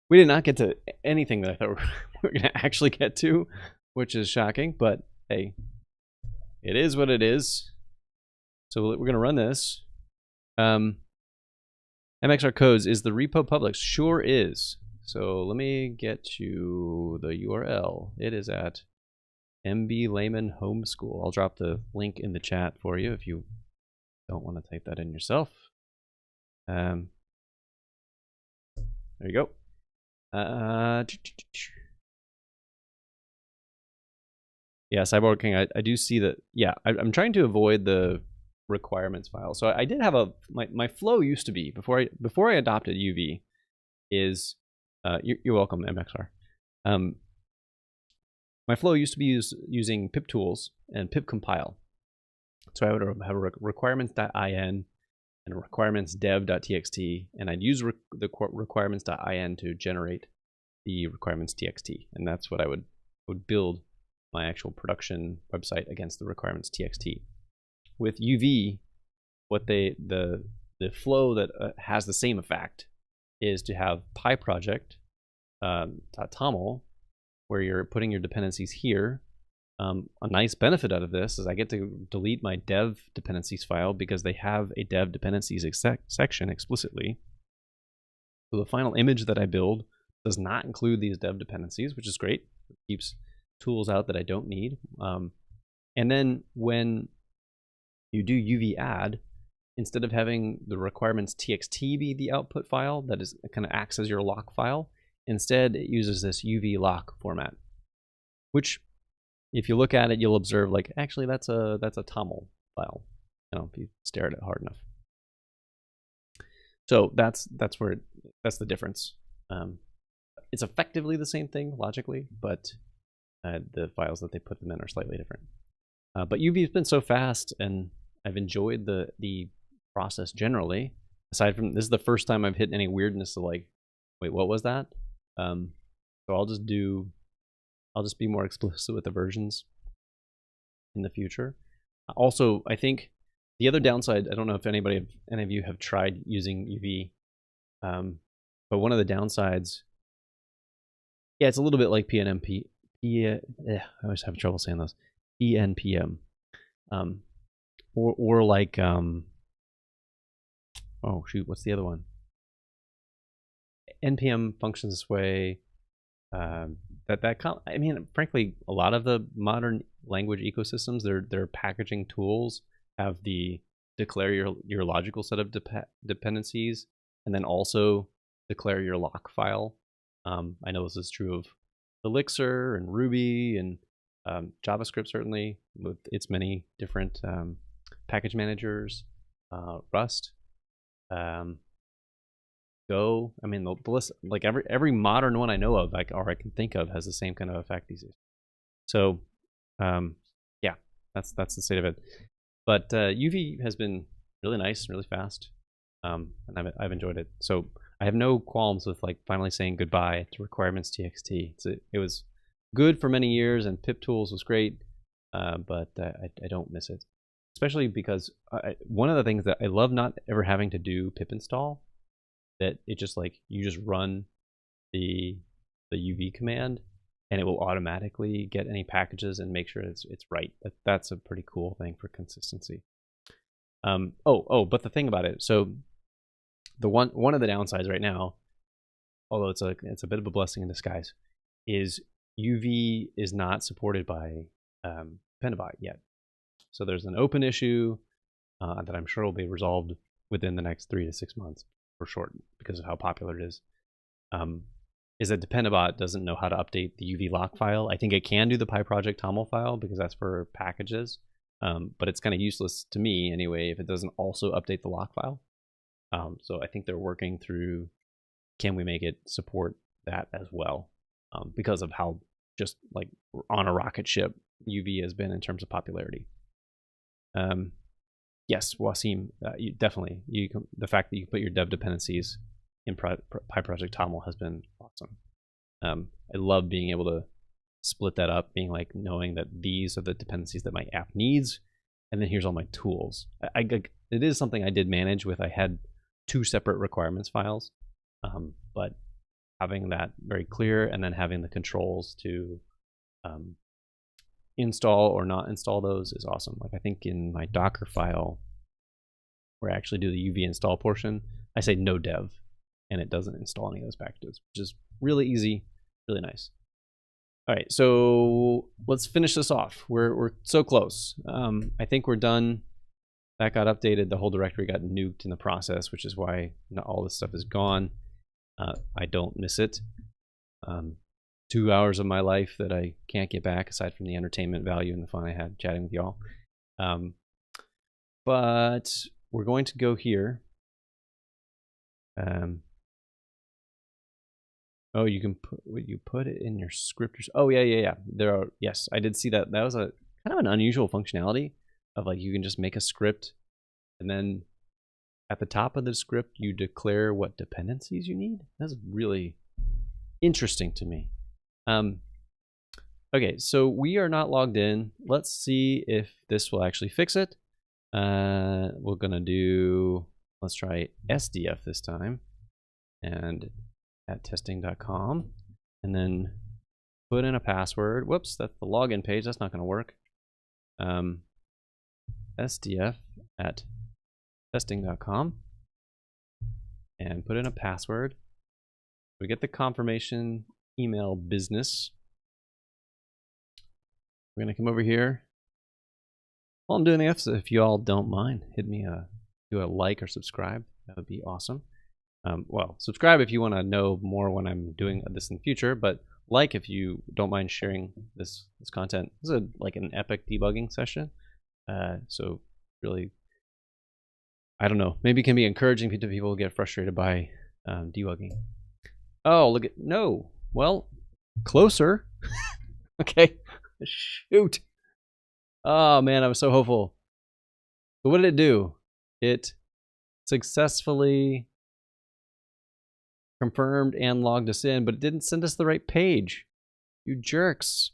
we did not get to anything that I thought we were gonna actually get to, which is shocking, but hey, it is what it is. So we're gonna run this. MXR codes, is the repo public? Sure is. So let me get you the URL. It is at MB Layman Homeschool. I'll drop the link in the chat for you if you don't want to type that in yourself. There you go. Yeah, Cyborg King, I do see that. Yeah, I'm trying to avoid the requirements file. So I did have my flow used to be before I adopted UV is you're welcome, MXR. My flow used to be using pip tools and pip compile. So I would have a requirements.in and a requirements.dev.txt, and I'd use the requirements.in to generate the requirements.txt, and that's what I would build my actual production website against the requirements.txt. With UV, what the flow that has the same effect is to have pyproject.toml, where you're putting your dependencies here. A nice benefit out of this is I get to delete my dev dependencies file because they have a dev dependencies section explicitly. So the final image that I build does not include these dev dependencies, which is great. It keeps tools out that I don't need. And then when you do UV add, instead of having the requirements.txt be the output file that is kind of acts as your lock file, instead it uses this UV lock format, which if you look at it, you'll observe like actually that's a TOML file, if you stare at it hard enough. So that's the difference. It's effectively the same thing logically, but the files that they put them in are slightly different. But UV has been so fast, and I've enjoyed the process generally. Aside from this is the first time I've hit any weirdness of like, wait, what was that? So I'll just do I'll just be more explicit with the versions in the future. Also, I think the other downside, I don't know if any of you have tried using UV, but one of the downsides, yeah, it's a little bit like PNMP. I always have trouble saying those. ENPM, or like oh shoot, what's the other one? NPM functions this way. I mean, frankly, a lot of the modern language ecosystems, their packaging tools have the declare your logical set of dependencies, and then also declare your lock file. I know this is true of Elixir and Ruby and JavaScript, certainly, with its many different package managers, Rust, Go. I mean, the list, like every modern one I know of, or I can think of, has the same kind of effect these days. So, yeah, that's the state of it. But UV has been really nice and really fast, and I've enjoyed it. So I have no qualms with like finally saying goodbye to requirements TXT. It was good for many years, and pip tools was great, but I don't miss it, especially because one of the things that I love not ever having to do pip install, that it just like you just run the UV command and it will automatically get any packages and make sure it's right. That's a pretty cool thing for consistency. But the thing about it, so the one of the downsides right now, although it's a bit of a blessing in disguise, is UV is not supported by Dependabot yet. So there's an open issue that I'm sure will be resolved within the next 3 to 6 months, for short, because of how popular it is. Is that Dependabot doesn't know how to update the UV lock file. I think it can do the PyProject TOML file because that's for packages, but it's kind of useless to me anyway if it doesn't also update the lock file. So I think they're working through, can we make it support that as well, because of how just like on a rocket ship UV has been in terms of popularity. Yes, Wasim, definitely. The fact that you put your dev dependencies in PyProject TOML has been awesome. I love being able to split that up, being like knowing that these are the dependencies that my app needs, and then here's all my tools. It is something I did manage with. I had 2 separate requirements files, but having that very clear and then having the controls to install or not install those is awesome. Like I think in my Docker file, where I actually do the UV install portion, I say no dev, and it doesn't install any of those packages, which is really easy, really nice. All right, so let's finish this off. We're so close. I think we're done. That got updated. The whole directory got nuked in the process, which is why not all this stuff is gone. I don't miss it. 2 hours of my life that I can't get back, aside from the entertainment value and the fun I had chatting with y'all. But we're going to go here. Oh, you can put it in your scripters. Oh yeah. There are, yes, I did see that. That was a kind of an unusual functionality of like you can just make a script, and then at the top of the script you declare what dependencies you need. That's really interesting to me. Okay, so we are not logged in. Let's see if this will actually fix it. We're gonna do, let's try SDF this time, and at testing.com, and then put in a password. Whoops, that's the login page. That's not gonna work. SDF at testing.com, and put in a password. We get the confirmation email business. We're gonna come over here. While I'm doing this, if you all don't mind, hit me do a like or subscribe. That would be awesome. Well, subscribe if you want to know more when I'm doing this in the future, but like if you don't mind sharing this content. This is like an epic debugging session. So really, I don't know, maybe it can be encouraging to people who get frustrated by debugging. Oh, look at, no. Well, closer. Okay. Shoot. Oh man, I was so hopeful. So what did it do? It successfully confirmed and logged us in, but it didn't send us the right page. You jerks.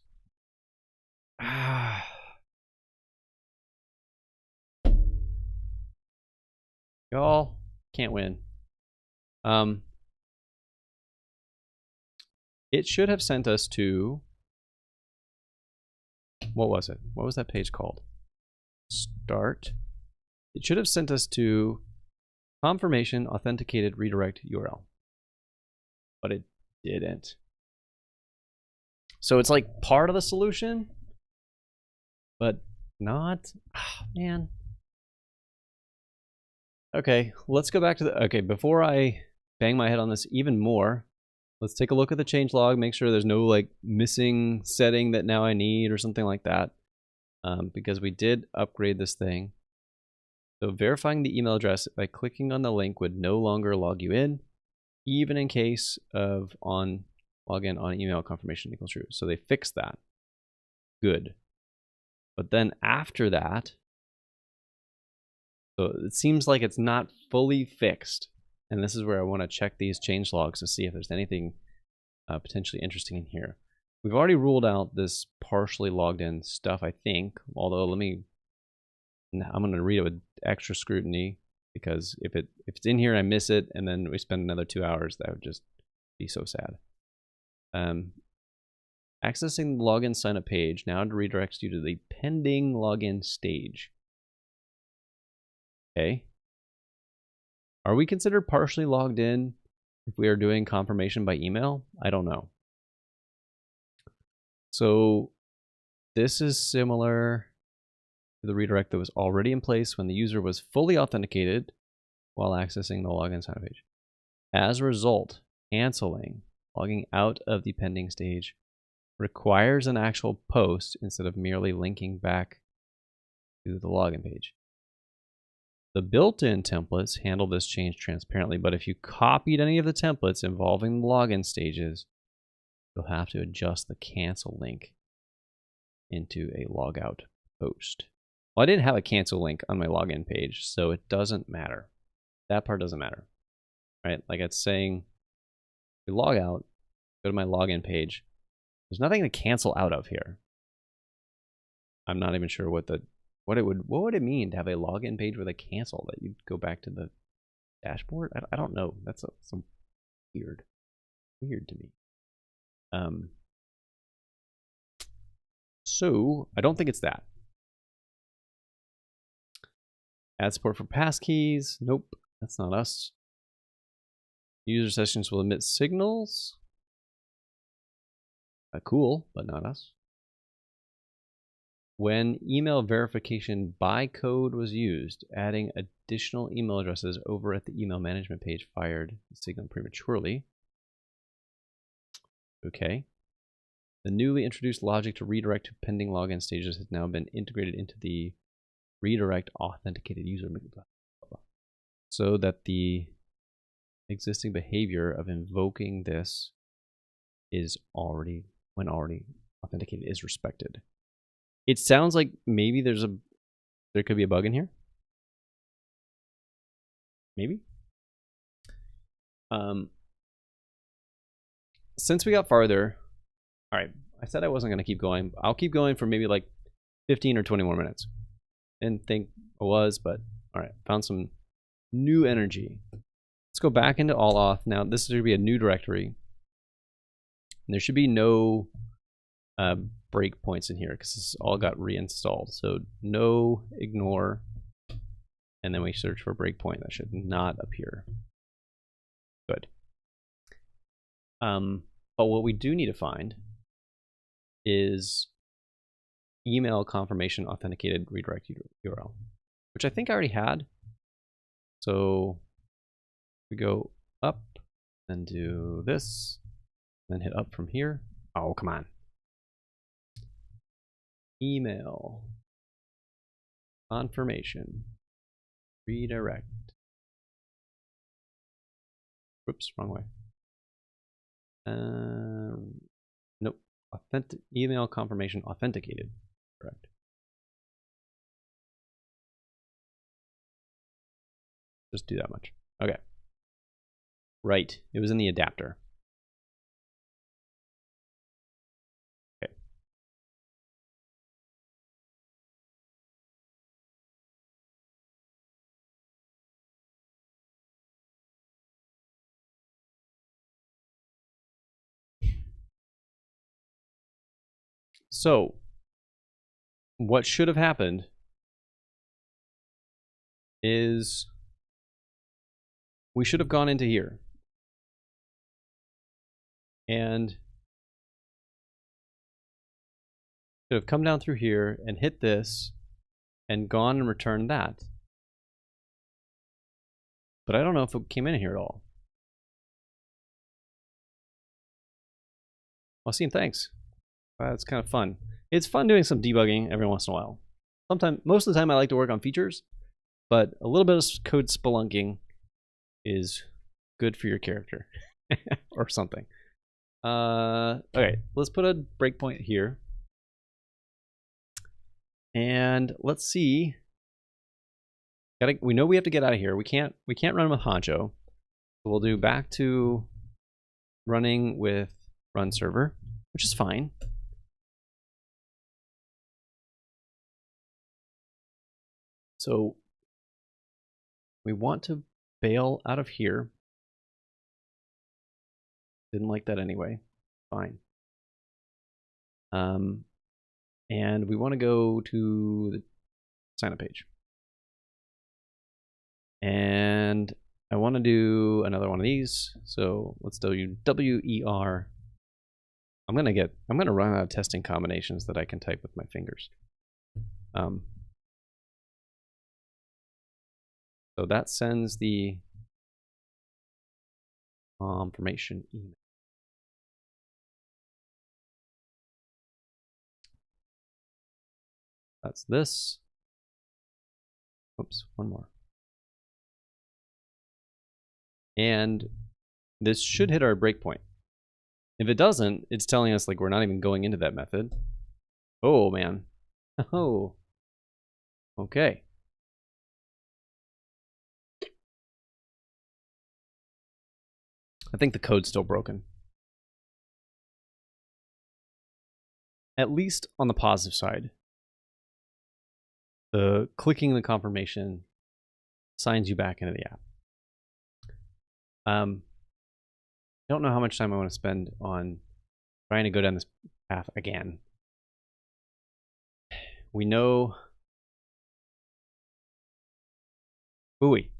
Y'all can't win. It should have sent us to, what was it? What was that page called? Start. It should have sent us to confirmation authenticated redirect URL, but it didn't. So it's like part of the solution, but not. Oh, man. Okay, let's go back to the. Okay, before I bang my head on this even more, let's take a look at the changelog, make sure there's no like missing setting that now I need or something like that, because we did upgrade this thing. So verifying the email address by clicking on the link would no longer log you in, even in case of login on email confirmation equals true. So they fixed that. Good. But then after that, so it seems like it's not fully fixed. And this is where I want to check these change logs to see if there's anything potentially interesting in here. We've already ruled out this partially logged in stuff, I think. Although I'm going to read it with extra scrutiny, because if it's in here and I miss it and then we spend another 2 hours, that would just be so sad. Accessing the login sign up page now redirects you to the pending login stage. Okay. Are we considered partially logged in if we are doing confirmation by email? I don't know. So this is similar to the redirect that was already in place when the user was fully authenticated while accessing the login sign up page. As a result, canceling, logging out of the pending stage requires an actual post instead of merely linking back to the login page. The built-in templates handle this change transparently, but if you copied any of the templates involving the login stages, you'll have to adjust the cancel link into a logout post. Well, I didn't have a cancel link on my login page, so it doesn't matter. That part doesn't matter, right? Like it's saying, we log out, go to my login page. There's nothing to cancel out of here. I'm not even sure what would it mean to have a login page with a cancel that you'd go back to the dashboard? I don't know. That's some weird to me. So I don't think it's that. Add support for passkeys. Nope, that's not us. User sessions will emit signals. Cool, but not us. When email verification by code was used, adding additional email addresses over at the email management page fired the signal prematurely. Okay. The newly introduced logic to redirect to pending login stages has now been integrated into the redirect authenticated user, so that the existing behavior of invoking this is already authenticated is respected. It sounds like maybe there could be a bug in here. Maybe. Since we got farther, all right, I said I wasn't going to keep going. I'll keep going for maybe like 15 or 20 more minutes. Didn't think I was, but all right, found some new energy. Let's go back into allauth. Now this is going to be a new directory. And there should be no breakpoints in here because this all got reinstalled. So no ignore, and then we search for breakpoint. That should not appear. Good. But what we do need to find is email confirmation authenticated redirect URL, which I think I already had. So we go up and do this, then hit up from here. Oh, come on. Email confirmation redirect. Whoops, wrong way. Nope. Email confirmation authenticated. Correct. Just do that much. Okay. Right. It was in the adapter. So what should have happened is we should have gone into here and should have come down through here and hit this and gone and returned that. But I don't know if it came in here at all. Wasim, thanks. That's kind of fun. It's fun doing some debugging every once in a while. Sometimes, most of the time I like to work on features, but a little bit of code spelunking is good for your character or something. Okay, let's put a breakpoint here. And let's see. We know we have to get out of here. We can't run with Honcho. So we'll do back to running with run server, which is fine. So we want to bail out of here. Didn't like that anyway. Fine. And we want to go to the sign up page. And I want to do another one of these. So let's do WER. I'm gonna run out of testing combinations that I can type with my fingers. So that sends the confirmation email. That's this. Oops, one more. And this should hit our breakpoint. If it doesn't, it's telling us like we're not even going into that method. Oh man. Oh. Okay. I think the code's still broken. At least on the positive side. The clicking the confirmation signs you back into the app. I don't know how much time I want to spend on trying to go down this path again. We know. Ooey.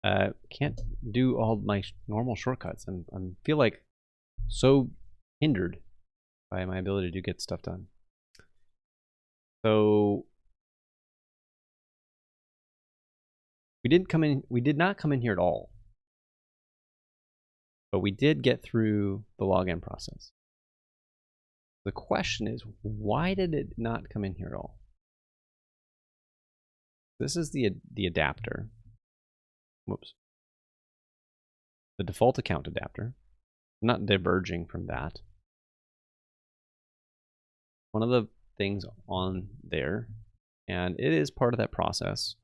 Can't do all my normal shortcuts, and I feel like so hindered by my ability to get stuff done. So we did not come in here at all. But we did get through the login process. The question is, why did it not come in here at all? This is the adapter. Whoops. The default account adapter. I'm not diverging from that. One of the things on there, and it is part of that process.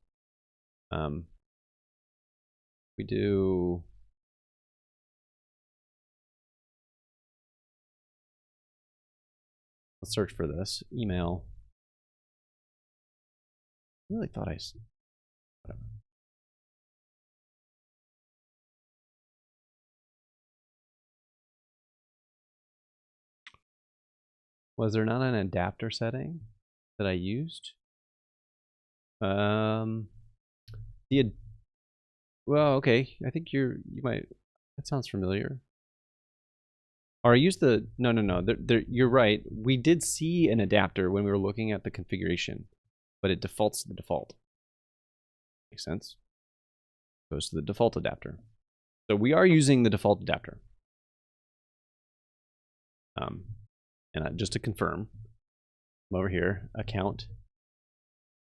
We do. Let's search for this email. I really thought whatever. Was there not an adapter setting that I used? Well, okay. I think you might. That sounds familiar. Or I used the no. You're right. We did see an adapter when we were looking at the configuration, but it defaults to the default. Makes sense. Goes to the default adapter. So we are using the default adapter. And just to confirm, I'm over here, account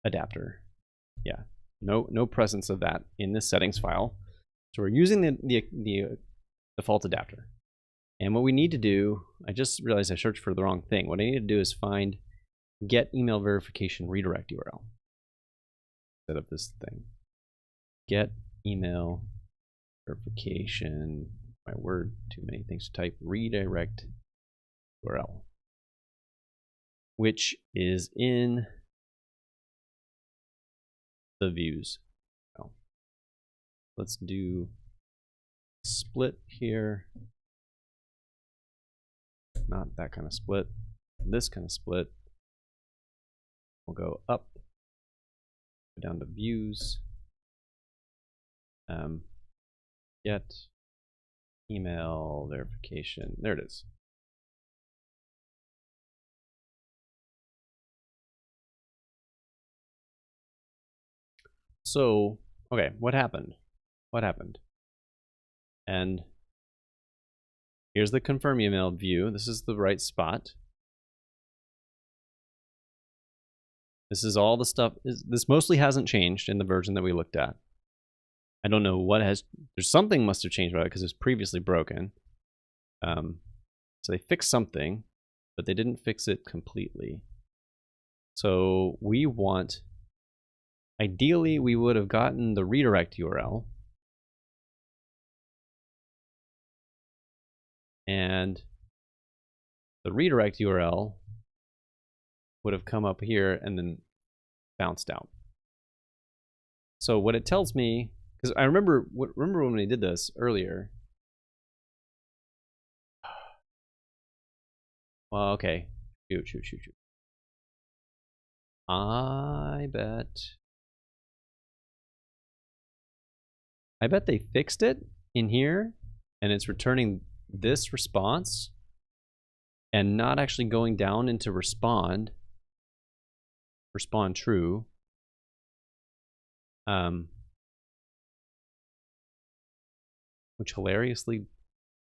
adapter. Yeah, no presence of that in this settings file. So we're using the default adapter. And what we need to do, I just realized I searched for the wrong thing. What I need to do is find get email verification redirect URL. Set up this thing. Get email verification, my word, too many things to type, redirect URL, which is in the views. Oh. Let's do split here. Not that kind of split. this kind of split. We'll go up, go down to views, get email verification. There it is. So, okay, what happened? What happened? And here's the confirm email view. This is the right spot. This is all the stuff. This mostly hasn't changed in the version that we looked at. I don't know what has. There's something must have changed about it because it was previously broken. So they fixed something, but they didn't fix it completely. So we want. Ideally, we would have gotten the redirect URL. And the redirect URL would have come up here and then bounced out. So what it tells me, because I remember when we did this earlier. Well, okay, shoot. I bet they fixed it in here, and it's returning this response and not actually going down into respond true. Which hilariously,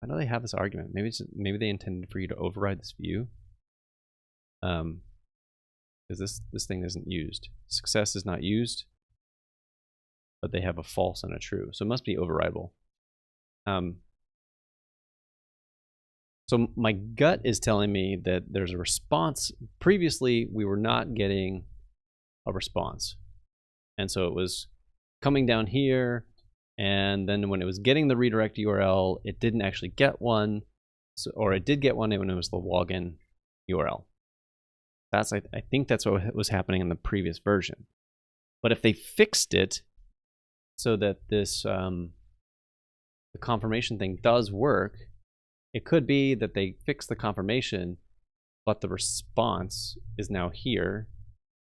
I know they have this argument. Maybe they intended for you to override this view. Because this thing isn't used. Success is not used, but they have a false and a true, so it must be overrideable. So my gut is telling me that there's a response. Previously, we were not getting a response. And so it was coming down here, and then when it was getting the redirect URL, it didn't actually get one, or it did get one when it was the login URL. I think that's what was happening in the previous version. But if they fixed it so that this the confirmation thing does work, it could be that they fixed the confirmation, but the response is now here,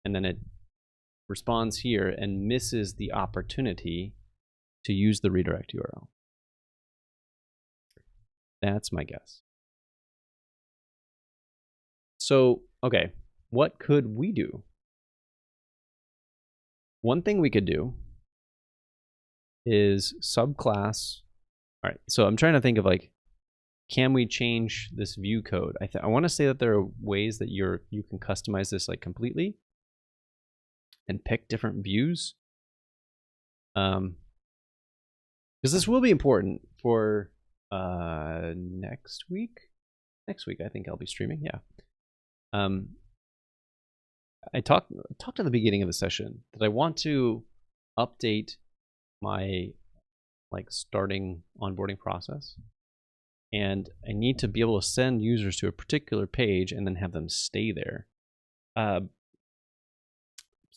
and then it responds here and misses the opportunity to use the redirect URL. That's my guess. So, okay, what could we do? One thing we could do is subclass. All right, so I'm trying to think of like, can we change this view code? I want to say that there are ways that you can customize this like completely and pick different views. Because this will be important for next week. Next week, I think I'll be streaming. Yeah. I talked at the beginning of the session that I want to update my starting onboarding process, and I need to be able to send users to a particular page and then have them stay there. So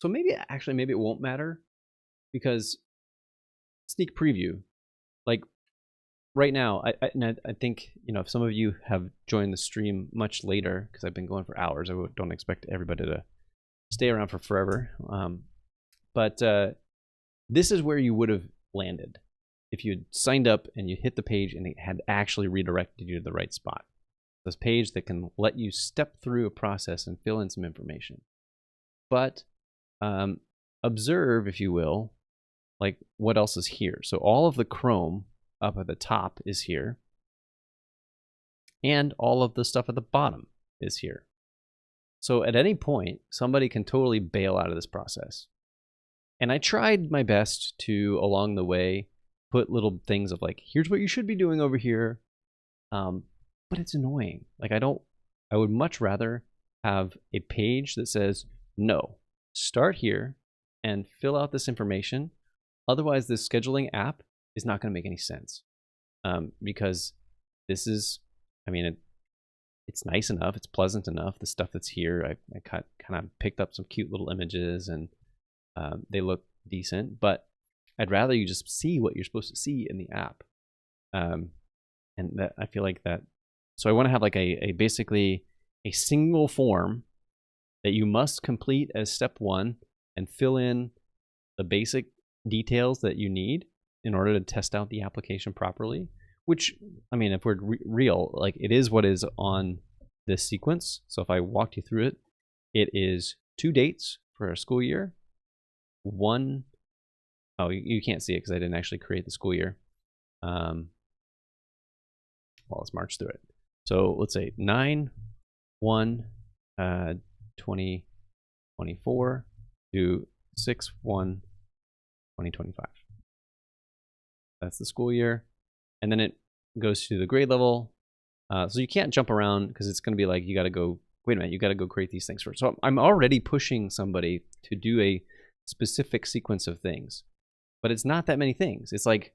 maybe it won't matter, because sneak preview, like right now, I think, if some of you have joined the stream much later, because I've been going for hours, I don't expect everybody to stay around for forever. But this is where you would have landed if you had signed up and you hit the page and it had actually redirected you to the right spot. This page that can let you step through a process and fill in some information. But observe, if you will, like what else is here. So all of the Chrome up at the top is here, and all of the stuff at the bottom is here. So at any point, somebody can totally bail out of this process. And I tried my best to, along the way, put little things of like, here's what you should be doing over here. But it's annoying. Like I would much rather have a page that says, no, start here and fill out this information. Otherwise, this scheduling app is not going to make any sense. Because this is, it's nice enough, it's pleasant enough. The stuff that's here, I kind of picked up some cute little images, and they look decent, but I'd rather you just see what you're supposed to see in the app. And that I feel like that, so I want to have like a basically a single form that you must complete as step 1 and fill in the basic details that you need in order to test out the application properly. Which, I mean, if we're real, like it is what is on this sequence. So if I walked you through it, it is 2 dates for a school year. Oh, you can't see it because I didn't actually create the school year. Well, let's march through it. So let's say 9/1/2024 to 6/1/2025. That's the school year. And then it goes to the grade level. So you can't jump around because it's going to be like, you got to go, wait a minute, you got to go create these things first. So I'm already pushing somebody to do a specific sequence of things, but it's not that many things. It's like,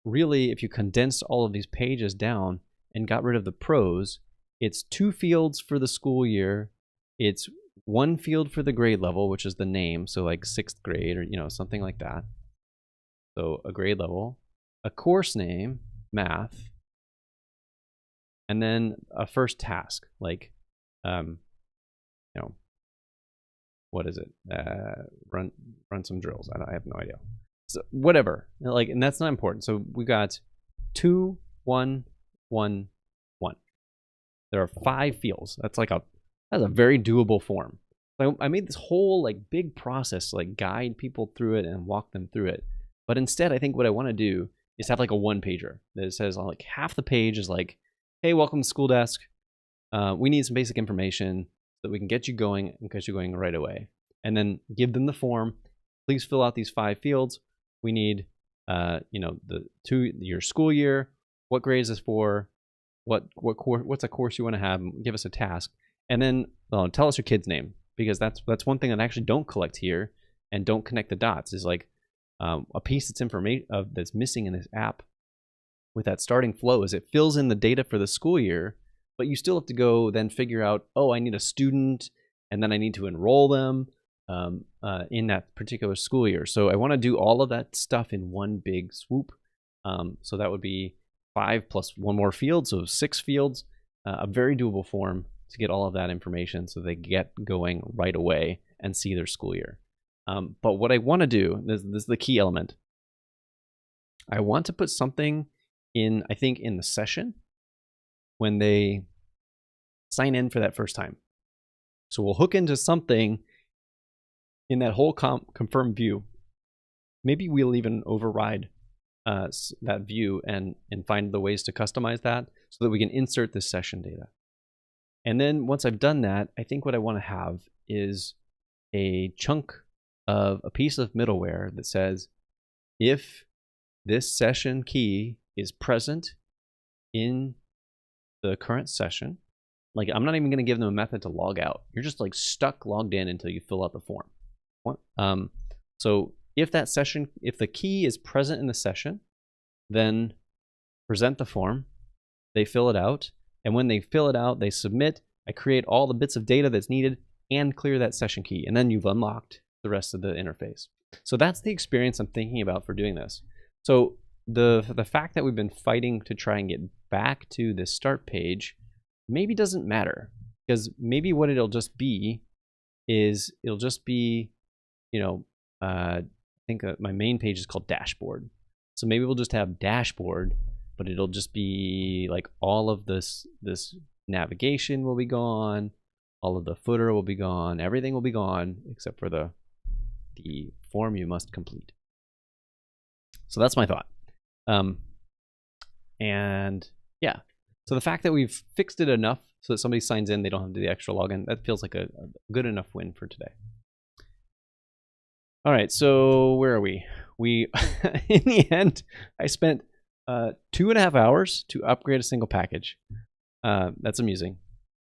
really, if you condensed all of these pages down and got rid of the pros, it's 2 fields for the school year. It's 1 field for the grade level, which is the name. So like 6th grade or, something like that. So a grade level, a course name, math, and then a first task, like, what is it? Run some drills. I have no idea. So whatever, like, and that's not important. So we got 2, 1, 1, 1. There are 5 fields. That's a very doable form. So I made this whole like big process to like guide people through it and walk them through it. But instead, I think what I want to do is have like a 1-pager that says like half the page is like, hey, welcome to School Desk. We need some basic information so that we can get you going and get you going right away. And then give them the form. Please fill out these 5 fields. We need, your school year. What grade is this for? What's a course you want to have? Give us a task, and then tell us your kid's name, because that's one thing that I actually don't collect here and don't connect the dots. Is like a piece that's information that's missing in this app with that starting flow is it fills in the data for the school year, but you still have to go then figure out, oh, I need a student, and then I need to enroll them in that particular school year. So I want to do all of that stuff in one big swoop. So that would be 5 plus 1 more field, so 6 fields, a very doable form to get all of that information so they get going right away and see their school year. But what I want to do, this is the key element. I want to put something in, I think, in the session when they sign in for that first time. So we'll hook into something in that whole confirm view. Maybe we'll even override that view and find the ways to customize that so that we can insert this session data. And then once I've done that, I think what I want to have is a chunk of a piece of middleware that says, if this session key is present in the current session, like I'm not even going to give them a method to log out. You're just like stuck logged in until you fill out the form. So if the key is present in the session, then present the form, they fill it out, and when they fill it out, they submit. I create all the bits of data that's needed and clear that session key, and then you've unlocked the rest of the interface. So that's the experience I'm thinking about for doing this. So the fact that we've been fighting to try and get back to this start page maybe doesn't matter, because maybe what it'll just be is I think my main page is called dashboard. So maybe we'll just have dashboard, but it'll just be like all of this navigation will be gone, all of the footer will be gone, everything will be gone except for the form you must complete. So that's my thought. And yeah, so the fact that we've fixed it enough so that somebody signs in, they don't have to do the extra login, that feels like a good enough win for today. All right, so where are we? We, in the end, I spent 2.5 hours to upgrade a single package. That's amusing.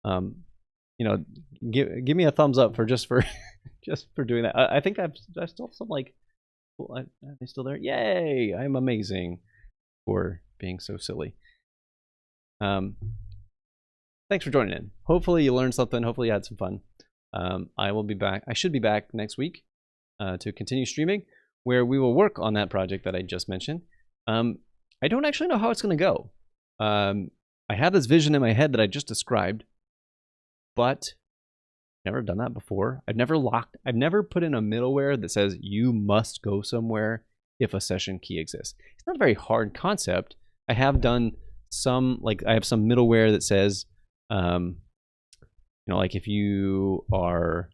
Give me a thumbs up for just for doing that. I think I still have some like, are they still there? Yay! I'm amazing for being so silly. Thanks for joining in. Hopefully you learned something. Hopefully you had some fun. I will be back. I should be back next week to continue streaming, where we will work on that project that I just mentioned. I don't actually know how it's going to go. I have this vision in my head that I just described, but never done that before. I've never put in a middleware that says you must go somewhere if a session key exists. It's not a very hard concept. I have done some, like I have some middleware that says, like if you are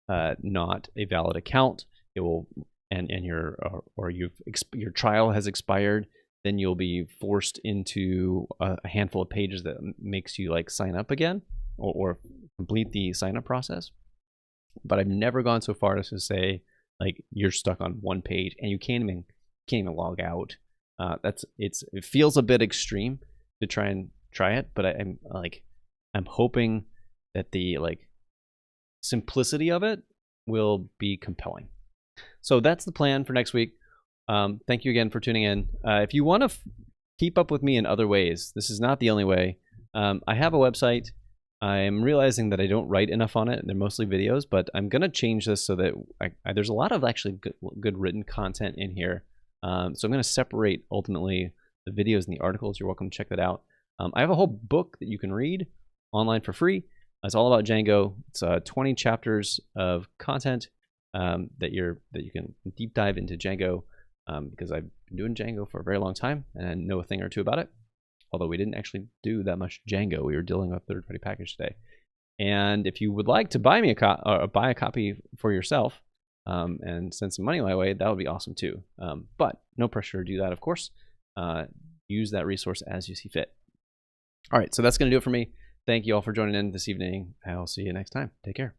not a valid account, it will, and your your trial has expired, then you'll be forced into a handful of pages that makes you like sign up again or complete the sign up process. But I've never gone so far as to say like you're stuck on one page and you can't even log out. It feels a bit extreme to try it, but I'm hoping that the like simplicity of it will be compelling. So that's the plan for next week. Thank you again for tuning in. If you want to keep up with me in other ways, this is not the only way. I have a website. I'm realizing that I don't write enough on it. They're mostly videos, but I'm going to change this so that there's a lot of actually good written content in here. So I'm going to separate ultimately the videos and the articles. You're welcome to check that out. I have a whole book that you can read online for free. It's all about Django. It's 20 chapters of content that you can deep dive into Django, because I've been doing Django for a very long time and I know a thing or two about it. Although we didn't actually do that much Django, we were dealing with a third-party package today. And if you would like to buy me buy a copy for yourself and send some money my way, that would be awesome too. But no pressure to do that, of course. Use that resource as you see fit. All right, so that's going to do it for me. Thank you all for joining in this evening. I'll see you next time. Take care.